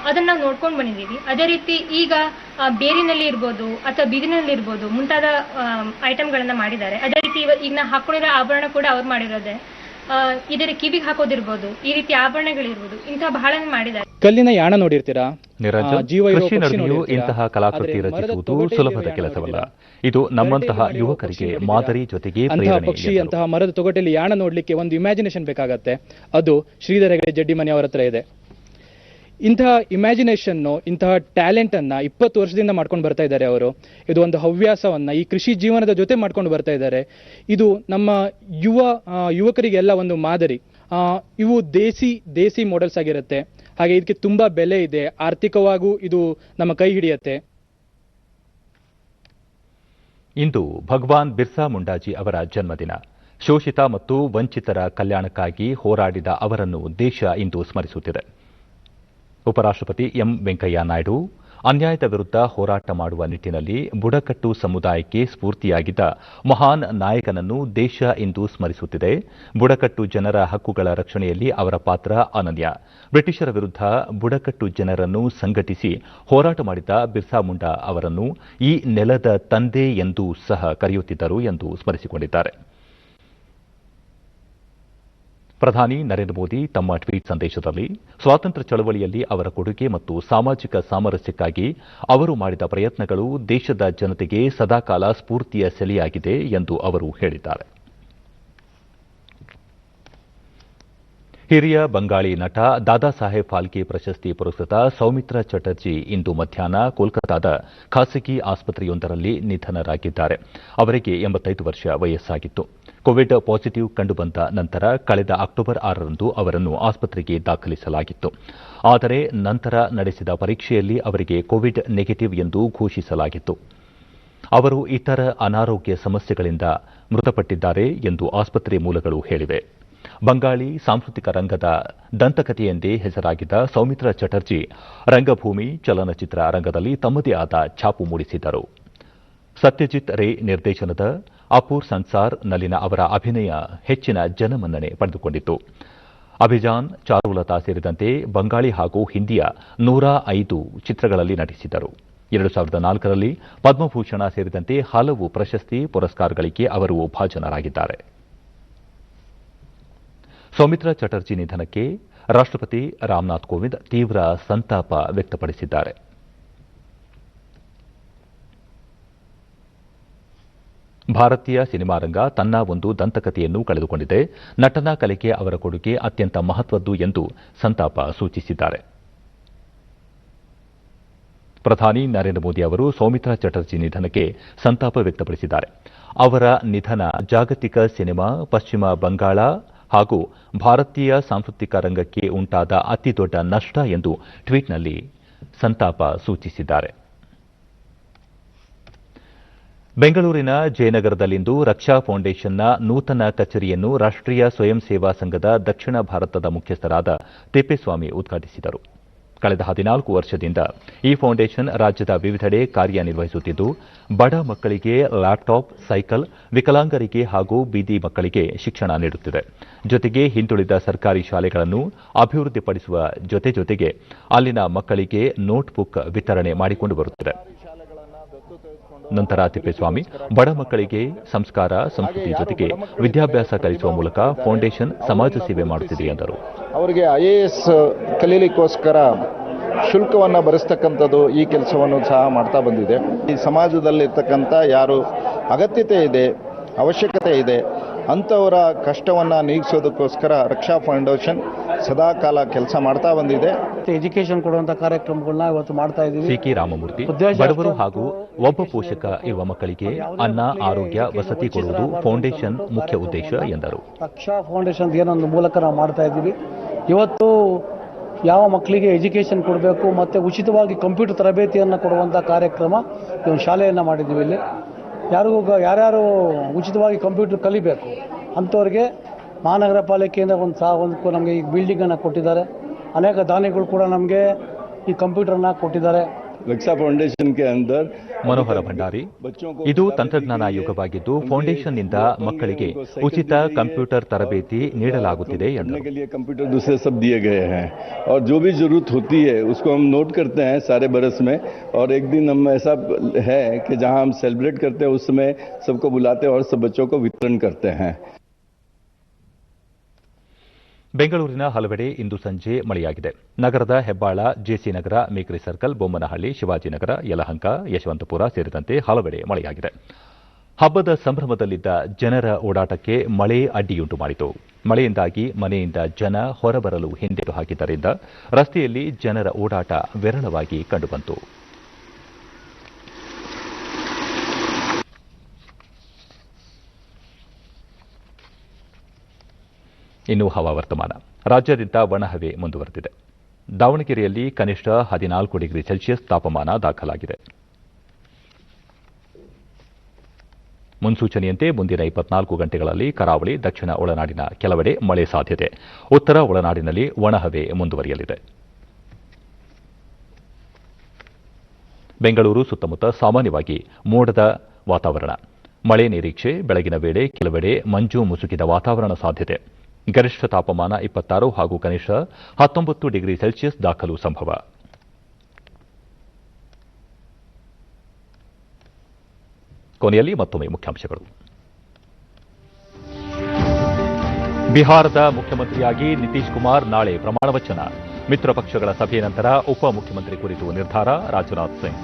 ಅದನ್ನ ನಾವು ನೋಡ್ಕೊಂಡು ಬಂದಿದ್ದೀವಿ. ಅದೇ ರೀತಿ ಈಗ ಬೇರಿನಲ್ಲಿ ಇರ್ಬೋದು ಅಥವಾ ಬಿದಿರಿನಲ್ಲಿ ಇರ್ಬೋದು ಮುಂತಾದ ಐಟಮ್ಗಳನ್ನ ಮಾಡಿದ್ದಾರೆ. ಅದೇ ರೀತಿ ಈಗ ನಾ ಹಾಕೊಂಡಿರೋ ಆಭರಣ ಕೂಡ ಅವ್ರು ಮಾಡಿರೋದೆ. ಇದರ ಕಿವಿಗೆ ಹಾಕೋದಿರ್ಬೋದು, ಈ ರೀತಿ ಆಭರಣಗಳಿರ್ಬೋದು, ಇಂತಹ ಬಹಳ ಮಾಡಿದ್ದಾರೆ. ಕಲ್ಲಿನ ಯಾಣ ನೋಡಿರ್ತೀರಾ? ಕೃಷಿ ನಡುವೆಯೂ ಇಂತಹ ಕಲಾಕೃತಿ ರಚಿಸುವುದು ಸುಲಭದ ಕೆಲಸವಲ್ಲ. ಇದು ನಮ್ಮಂತಹ ಯುವಕರಿಗೆ ಮಾದರಿ, ಜೊತೆಗೆ ಪಕ್ಷಿ, ಅಂತಹ ಮರದ ತೊಗಟೆಯಲ್ಲಿ ಯಾಣ ನೋಡ್ಲಿಕ್ಕೆ ಒಂದು ಇಮ್ಯಾಜಿನೇಷನ್ ಬೇಕಾಗತ್ತೆ. ಅದು ಶ್ರೀಧರ ಹೆಗಡೆ ಜಡ್ಡಿಮನಿ ಅವರ ಹತ್ರ ಇದೆ. ಇಂತಹ ಇಮ್ಯಾಜಿನೇಷನ್ನು, ಇಂತಹ ಟ್ಯಾಲೆಂಟ್ ಅನ್ನ 20 ವರ್ಷದಿಂದ ಮಾಡ್ಕೊಂಡು ಬರ್ತಾ ಇದ್ದಾರೆ ಅವರು. ಇದು ಒಂದು ಹವ್ಯಾಸವನ್ನ ಈ ಕೃಷಿ ಜೀವನದ ಜೊತೆ ಮಾಡ್ಕೊಂಡು ಬರ್ತಾ ಇದ್ದಾರೆ. ಇದು ನಮ್ಮ ಯುವಕರಿಗೆಲ್ಲ ಒಂದು ಮಾದರಿ. ಇವು ದೇಸಿ ಮಾಡೆಲ್ಸ್ ಆಗಿರುತ್ತೆ. ಹಾಗೆ ಇದಕ್ಕೆ ತುಂಬಾ ಬೆಲೆ ಇದೆ. ಆರ್ಥಿಕವಾಗೂ ಇದು ನಮ್ಮ ಕೈ ಹಿಡಿಯುತ್ತೆ. ಇಂದು ಭಗವಾನ್ ಬಿರ್ಸಾ ಮುಂಡಾಜಿ ಅವರ ಜನ್ಮದಿನ. ಶೋಷಿತ ಮತ್ತು ವಂಚಿತರ ಕಲ್ಯಾಣಕ್ಕಾಗಿ ಹೋರಾಡಿದ ಅವರನ್ನು ದೇಶ ಇಂದು ಸ್ಮರಿಸುತ್ತಿದೆ. ಉಪರಾಷ್ಟ್ರಪತಿ ಎಂ ವೆಂಕಯ್ಯ ನಾಯ್ಡು, ಅನ್ಯಾಯದ ವಿರುದ್ಧ ಹೋರಾಟ ಮಾಡುವ ನಿಟ್ಟಿನಲ್ಲಿ ಬುಡಕಟ್ಟು ಸಮುದಾಯಕ್ಕೆ ಸ್ಫೂರ್ತಿಯಾಗಿದ್ದ ಮಹಾನ್ ನಾಯಕನನ್ನು ದೇಶ ಇಂದು ಸ್ಮರಿಸುತ್ತಿದೆ. ಬುಡಕಟ್ಟು ಜನರ ಹಕ್ಕುಗಳ ರಕ್ಷಣೆಯಲ್ಲಿ ಅವರ ಪಾತ್ರ ಅನನ್ಯ. ಬ್ರಿಟಿಷರ ವಿರುದ್ಧ ಬುಡಕಟ್ಟು ಜನರನ್ನು ಸಂಘಟಿಸಿ ಹೋರಾಟ ಮಾಡಿದ ಬಿರ್ಸಾ ಮುಂಡಾ ಅವರನ್ನು ಈ ನೆಲದ ತಂದೆ ಎಂದೂ ಸಹ ಕರೆಯುತ್ತಿದ್ದರು ಎಂದು ಸ್ಮರಿಸಿಕೊಂಡಿದ್ದಾರೆ. ಪ್ರಧಾನಿ ನರೇಂದ್ರ ಮೋದಿ ತಮ್ಮ ಟ್ವೀಟ್ ಸಂದೇಶದಲ್ಲಿ ಸ್ವಾತಂತ್ರ್ಯ ಚಳವಳಿಯಲ್ಲಿ ಅವರ ಕೊಡುಗೆ ಮತ್ತು ಸಾಮಾಜಿಕ ಸಾಮರಸ್ಯಕ್ಕಾಗಿ ಅವರು ಮಾಡಿದ ಪ್ರಯತ್ನಗಳು ದೇಶದ ಜನತೆಗೆ ಸದಾಕಾಲ ಸ್ಫೂರ್ತಿಯ ಸೆಲೆಯಾಗಿದೆ ಎಂದು ಅವರು ಹೇಳಿದ್ದಾರೆ. ಹಿರಿಯ ಬಂಗಾಳಿ ನಟ ದಾದಾ ಸಾಹೇಬ್ ಫಾಲ್ಕೆ ಪ್ರಶಸ್ತಿ ಪುರಸ್ಕೃತ ಸೌಮಿತ್ರ ಚಟರ್ಜಿ ಇಂದು ಮಧ್ಯಾಹ್ನ ಕೋಲ್ಕತಾದ ಖಾಸಗಿ ಆಸ್ಪತ್ರೆಯೊಂದರಲ್ಲಿ ನಿಧನರಾಗಿದ್ದಾರೆ. ಅವರಿಗೆ 85 ವರ್ಷ ವಯಸ್ಸಾಗಿತ್ತು. ಕೋವಿಡ್ ಪಾಸಿಟಿವ್ ಕಂಡುಬಂದ ನಂತರ ಕಳೆದ ಅಕ್ಟೋಬರ್ 6ರಂದು ಅವರನ್ನು ಆಸ್ಪತ್ರೆಗೆ ದಾಖಲಿಸಲಾಗಿತ್ತು. ಆದರೆ ನಂತರ ನಡೆಸಿದ ಪರೀಕ್ಷೆಯಲ್ಲಿ ಅವರಿಗೆ ಕೋವಿಡ್ ನೆಗೆಟಿವ್ ಎಂದು ಘೋಷಿಸಲಾಗಿತ್ತು. ಅವರು ಇತರ ಅನಾರೋಗ್ಯ ಸಮಸ್ಯೆಗಳಿಂದ ಮೃತಪಟ್ಟಿದ್ದಾರೆ ಎಂದು ಆಸ್ಪತ್ರೆ ಮೂಲಗಳು ಹೇಳಿವೆ. ಬಂಗಾಳಿ ಸಾಂಸ್ಕೃತಿಕ ರಂಗದ ದಂತಕಥೆಯೆಂದೇ ಹೆಸರಾಗಿದ್ದ ಸೌಮಿತ್ರ ಚಟರ್ಜಿ ರಂಗಭೂಮಿ, ಚಲನಚಿತ್ರ ರಂಗದಲ್ಲಿ ತಮ್ಮದೇ ಆದ ಛಾಪು ಮೂಡಿಸಿದ್ದರು. ಸತ್ಯಜಿತ್ ರೇ ನಿರ್ದೇಶನದ ಅಪೂರ್ ಸಂಸಾರ್ ನಲ್ಲಿನ ಅವರ ಅಭಿನಯ ಹೆಚ್ಚಿನ ಜನಮನ್ನಣೆ ಪಡೆದುಕೊಂಡಿತ್ತು. ಅಭಿಜಾನ್, ಚಾರುಲತಾ ಸೇರಿದಂತೆ ಬಂಗಾಳಿ ಹಾಗೂ ಹಿಂದಿಯ 105 ಚಿತ್ರಗಳಲ್ಲಿ ನಟಿಸಿದರು. 2004ರಲ್ಲಿ ಪದ್ಮಭೂಷಣ ಸೇರಿದಂತೆ ಹಲವು ಪ್ರಶಸ್ತಿ ಪುರಸ್ಕಾರಗಳಿಗೆ ಅವರು ಭಾಜನರಾಗಿದ್ದಾರೆ. ಸೌಮಿತ್ರ ಚಟರ್ಜಿ ನಿಧನಕ್ಕೆ ರಾಷ್ಟ್ರಪತಿ ರಾಮನಾಥ್ ಕೋವಿಂದ್ ತೀವ್ರ ಸಂತಾಪ ವ್ಯಕ್ತಪಡಿಸಿದ್ದಾರೆ. ಭಾರತೀಯ ಸಿನಿಮಾ ರಂಗ ತನ್ನ ಒಂದು ದಂತಕಥೆಯನ್ನು ಕಳೆದುಕೊಂಡಿದೆ. ನಟನಾ ಕಲೆಗೆ ಅವರ ಕೊಡುಗೆ ಅತ್ಯಂತ ಮಹತ್ವದ್ದು ಎಂದು ಸಂತಾಪ ಸೂಚಿಸಿದ್ದಾರೆ. ಪ್ರಧಾನಿ ನರೇಂದ್ರ ಮೋದಿ ಅವರು ಸೌಮಿತ್ರಾ ಚಟರ್ಜಿ ನಿಧನಕ್ಕೆ ಸಂತಾಪ ವ್ಯಕ್ತಪಡಿಸಿದ್ದಾರೆ. ಅವರ ನಿಧನ ಜಾಗತಿಕ ಸಿನಿಮಾ, ಪಶ್ಚಿಮ ಬಂಗಾಳ ಹಾಗೂ ಭಾರತೀಯ ಸಾಂಸ್ಕೃತಿಕ ರಂಗಕ್ಕೆ ಉಂಟಾದ ಅತಿದೊಡ್ಡ ನಷ್ಟ ಎಂದು ಟ್ವೀಟ್ನಲ್ಲಿ ಸಂತಾಪ ಸೂಚಿಸಿದ್ದಾರೆ. ಬೆಂಗಳೂರಿನ ಜಯನಗರದಲ್ಲಿಂದು ರಕ್ಷಾ ಫೌಂಡೇಶನ್ನ ನೂತನ ಕಚೇರಿಯನ್ನು ರಾಷ್ಟೀಯ ಸ್ವಯಂ ಸೇವಾ ಸಂಘದ ದಕ್ಷಿಣ ಭಾರತದ ಮುಖ್ಯಸ್ಥರಾದ ತಿಪ್ಪೇಸ್ವಾಮಿ ಉದ್ಘಾಟಿಸಿದರು. ಕಳೆದ 14 ವರ್ಷದಿಂದ ಈ ಫೌಂಡೇಶನ್ ರಾಜ್ಯದ ವಿವಿಧೆಡೆ ಕಾರ್ಯನಿರ್ವಹಿಸುತ್ತಿದ್ದು, ಬಡ ಮಕ್ಕಳಿಗೆ ಲ್ಯಾಪ್ಟಾಪ್, ಸೈಕಲ್, ವಿಕಲಾಂಗರಿಗೆ ಹಾಗೂ ಬೀದಿ ಮಕ್ಕಳಿಗೆ ಶಿಕ್ಷಣ ನೀಡುತ್ತಿದೆ. ಜೊತೆಗೆ ಹಿಂದುಳಿದ ಸರ್ಕಾರಿ ಶಾಲೆಗಳನ್ನು ಅಭಿವೃದ್ಧಿಪಡಿಸುವ ಜೊತೆಗೆ ಅಲ್ಲಿನ ಮಕ್ಕಳಿಗೆ ನೋಟ್ಬುಕ್ ವಿತರಣೆ ಮಾಡಿಕೊಂಡು ಬರುತ್ತಿದೆ. ನಂತರ ತಿಪ್ಪೇಸ್ವಾಮಿ ಬಡ ಮಕ್ಕಳಿಗೆ ಸಂಸ್ಕಾರ, ಸಂಸ್ಕೃತಿ ಜೊತೆಗೆ ವಿದ್ಯಾಭ್ಯಾಸ ಕಲಿಸುವ ಮೂಲಕ ಫೌಂಡೇಶನ್ ಸಮಾಜ ಸೇವೆ ಮಾಡುತ್ತಿದೆ ಎಂದರು. ಅವರಿಗೆ IAS ಕಲೀಲಿಕ್ಕೋಸ್ಕರ ಶುಲ್ಕವನ್ನು ಭರಿಸ್ತಕ್ಕಂಥದ್ದು ಈ ಕೆಲಸವನ್ನು ಸಹ ಮಾಡ್ತಾ ಬಂದಿದೆ. ಈ ಸಮಾಜದಲ್ಲಿರ್ತಕ್ಕಂಥ ಯಾರು ಅಗತ್ಯತೆ ಇದೆ, ಅವಶ್ಯಕತೆ ಇದೆ ಅಂಥವರ ಕಷ್ಟವನ್ನು ನೀಗಿಸೋದಕ್ಕೋಸ್ಕರ ರಕ್ಷಾ ಫೌಂಡೇಶನ್ ಸದಾಕಾಲ ಕೆಲಸ ಮಾಡ್ತಾ ಬಂದಿದೆ. ಎಜುಕೇಶನ್ ಕೊಡುವಂತ ಕಾರ್ಯಕ್ರಮಗಳನ್ನ ಇವತ್ತು ಮಾಡ್ತಾ ಇದ್ದೀವಿ. ಸಿಕೆ ರಾಮಮೂರ್ತಿ ಬಡವರು ಹಾಗೂ ಒಬ್ಬ ಪೋಷಕ ಇರುವ ಮಕ್ಕಳಿಗೆ ಅನ್ನ, ಆರೋಗ್ಯ, ವಸತಿ ಕೊಡುವುದು ಫೌಂಡೇಶನ್ ಮುಖ್ಯ ಉದ್ದೇಶ ಎಂದರು. ರಕ್ಷಾ ಫೌಂಡೇಶನ್ ಏನೊಂದು ಮೂಲಕ ನಾವು ಮಾಡ್ತಾ ಇದ್ದೀವಿ. ಇವತ್ತು ಯಾವ ಮಕ್ಕಳಿಗೆ ಎಜುಕೇಶನ್ ಕೊಡಬೇಕು ಮತ್ತು ಉಚಿತವಾಗಿ ಕಂಪ್ಯೂಟರ್ ತರಬೇತಿಯನ್ನು ಕೊಡುವಂಥ ಕಾರ್ಯಕ್ರಮ ಈ ಒಂದು ಶಾಲೆಯನ್ನು ಮಾಡಿದ್ದೀವಿ. ಇಲ್ಲಿ ಯಾರ್ಯಾರು ಉಚಿತವಾಗಿ ಕಂಪ್ಯೂಟರ್ ಕಲಿಬೇಕು ಅಂಥವ್ರಿಗೆ ಮಹಾನಗರ ಪಾಲಿಕೆಯಿಂದ ಒಂದು ನಮಗೆ ಈ ಬಿಲ್ಡಿಂಗನ್ನು ಕೊಟ್ಟಿದ್ದಾರೆ. ಅನೇಕ ದಾನಿಗಳು ಕೂಡ ನಮಗೆ ಈ ಕಂಪ್ಯೂಟರ್ನ ಕೊಟ್ಟಿದ್ದಾರೆ. ರಕ್ಷಾ ಫೌಂಡೇಶನ್ ಕೆ ಅಂದರ್ ಮನೋಹರ ಭಂಡಾರಿ, ಇದು ತಂತ್ರಜ್ಞಾನ ಯುಗವಾಗಿದ್ದು ಫೌಂಡೇಶನ್ನಿಂದ ಮಕ್ಕಳಿಗೆ ಉಚಿತ ಕಂಪ್ಯೂಟರ್ ತರಬೇತಿ ನೀಡಲಾಗುತ್ತಿದೆ ಎಂದರು. कंप्यूटर दूसरे सब दिए गए हैं और जो भी जरूरत होती है उसको हम नोट करते हैं सारे बरस में, और एक दिन हम ऐसा है कि जहां हम सेलिब्रेट करते हैं उस समय सबको बुलाते हैं और सब बच्चों को वितरण करते हैं. ಬೆಂಗಳೂರಿನ ಹಲವೆಡೆ ಇಂದು ಸಂಜೆ ಮಳೆಯಾಗಿದೆ. ನಗರದ ಹೆಬ್ಬಾಳ, ಜೆಸಿ ನಗರ, ಮೇಕ್ರಿ ಸರ್ಕಲ್, ಬೊಮ್ಮನಹಳ್ಳಿ, ಶಿವಾಜಿನಗರ, ಯಲಹಂಕ, ಯಶವಂತಪುರ ಸೇರಿದಂತೆ ಹಲವೆಡೆ ಮಳೆಯಾಗಿದೆ. ಹಬ್ಬದ ಸಂಭ್ರಮದಲ್ಲಿದ್ದ ಜನರ ಓಡಾಟಕ್ಕೆ ಮಳೆ ಅಡ್ಡಿಯುಂಟು ಮಾಡಿತು. ಮಳೆಯಿಂದಾಗಿ ಮನೆಯಿಂದ ಜನ ಹೊರಬರಲು ಹಿಂದೇಟು ಹಾಕಿದ್ದರಿಂದ ರಸ್ತೆಯಲ್ಲಿ ಜನರ ಓಡಾಟ ವಿರಳವಾಗಿ ಕಂಡುಬಂತು. ಇನ್ನು ಹವಾವರ್ತಮಾನ. ರಾಜ್ಯಾದ್ಯಂತ ಒಣಹವೆ ಮುಂದುವರೆದಿದೆ. ದಾವಣಗೆರೆಯಲ್ಲಿ ಕನಿಷ್ಠ 14 ಡಿಗ್ರಿ ಸೆಲ್ಸಿಯಸ್ ತಾಪಮಾನ ದಾಖಲಾಗಿದೆ. ಮುನ್ಸೂಚನೆಯಂತೆ ಮುಂದಿನ 24 ಗಂಟೆಗಳಲ್ಲಿ ಕರಾವಳಿ, ದಕ್ಷಿಣ ಒಳನಾಡಿನ ಕೆಲವೆಡೆ ಮಳೆ ಸಾಧ್ಯತೆ. ಉತ್ತರ ಒಳನಾಡಿನಲ್ಲಿ ಒಣಹವೆ ಮುಂದುವರಿಯಲಿದೆ. ಬೆಂಗಳೂರು ಸುತ್ತಮುತ್ತ ಸಾಮಾನ್ಯವಾಗಿ ಮೋಡದ ವಾತಾವರಣ. ಮಳೆ ನಿರೀಕ್ಷೆ. ಬೆಳಗಿನ ವೇಳೆ ಕೆಲವೆಡೆ ಮಂಜು ಮುಸುಕಿದ ವಾತಾವರಣ ಸಾಧ್ಯತೆ. ಗರಿಷ್ಠ ತಾಪಮಾನ 26 ಹಾಗೂ ಕನಿಷ್ಠ 19 ಡಿಗ್ರಿ ಸೆಲ್ಸಿಯಸ್ ದಾಖಲು ಸಂಭವ. ಕೊನೆಯಲ್ಲಿ ಮತ್ತೊಮ್ಮೆ ಮುಖ್ಯಾಂಶಗಳು. ಬಿಹಾರದ ಮುಖ್ಯಮಂತ್ರಿಯಾಗಿ ನಿತೀಶ್ ಕುಮಾರ್ ನಾಳೆ ಪ್ರಮಾಣ ವಚನ. ಮಿತ್ರ ಪಕ್ಷಗಳ ಸಭೆಯ ನಂತರ ಉಪಮುಖ್ಯಮಂತ್ರಿ ಕುರಿತು ನಿರ್ಧಾರ. ರಾಜನಾಥ್ ಸಿಂಗ್.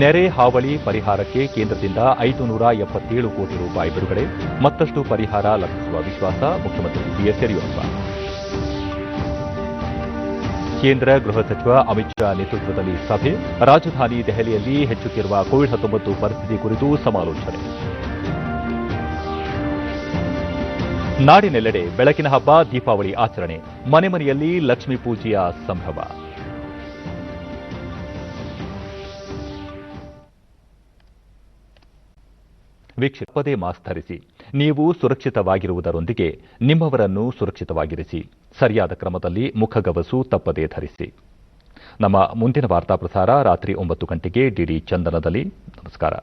ನೆರೆ ಹಾವಳಿ ಪರಿಹಾರಕ್ಕೆ ಕೇಂದ್ರದಿಂದ 577 ಕೋಟಿ ರೂಪಾಯಿ ಬಿಡುಗಡೆ. ಮತ್ತಷ್ಟು ಪರಿಹಾರ ಲಭಿಸುವ ವಿಶ್ವಾಸ. ಮುಖ್ಯಮಂತ್ರಿ ಬಿಎಸ್ ಯಡಿಯೂರಪ್ಪ. ಕೇಂದ್ರ ಗೃಹ ಸಚಿವ ಅಮಿತ್ ಶಾ ನೇತೃತ್ವದಲ್ಲಿ ಸಭೆ. ರಾಜಧಾನಿ ದೆಹಲಿಯಲ್ಲಿ ಹೆಚ್ಚುತ್ತಿರುವ ಕೋವಿಡ್-19 ಪರಿಸ್ಥಿತಿ ಕುರಿತು ಸಮಾಲೋಚನೆ. ನಾಡಿನೆಲ್ಲೆಡೆ ಬೆಳಕಿನ ಹಬ್ಬ ದೀಪಾವಳಿ ಆಚರಣೆ. ಮನೆ ಮನೆಯಲ್ಲಿ ಲಕ್ಷ್ಮೀ ಪೂಜೆಯ ಸಂಭ್ರಮ. ವೀಕ್ಷಕ, ಪದೇ ಮಾಸ್ಕ್ ಧರಿಸಿ. ನೀವು ಸುರಕ್ಷಿತವಾಗಿರುವುದರೊಂದಿಗೆ ನಿಮ್ಮವರನ್ನು ಸುರಕ್ಷಿತವಾಗಿರಿಸಿ. ಸರಿಯಾದ ಕ್ರಮದಲ್ಲಿ ಮುಖಗವಸು ತಪ್ಪದೇ ಧರಿಸಿ. ನಮ್ಮ ಮುಂದಿನ ವಾರ್ತಾ ಪ್ರಸಾರ ರಾತ್ರಿ 9 ಗಂಟೆಗೆ ಡಿಡಿ ಚಂದನದಲ್ಲಿ. ನಮಸ್ಕಾರ.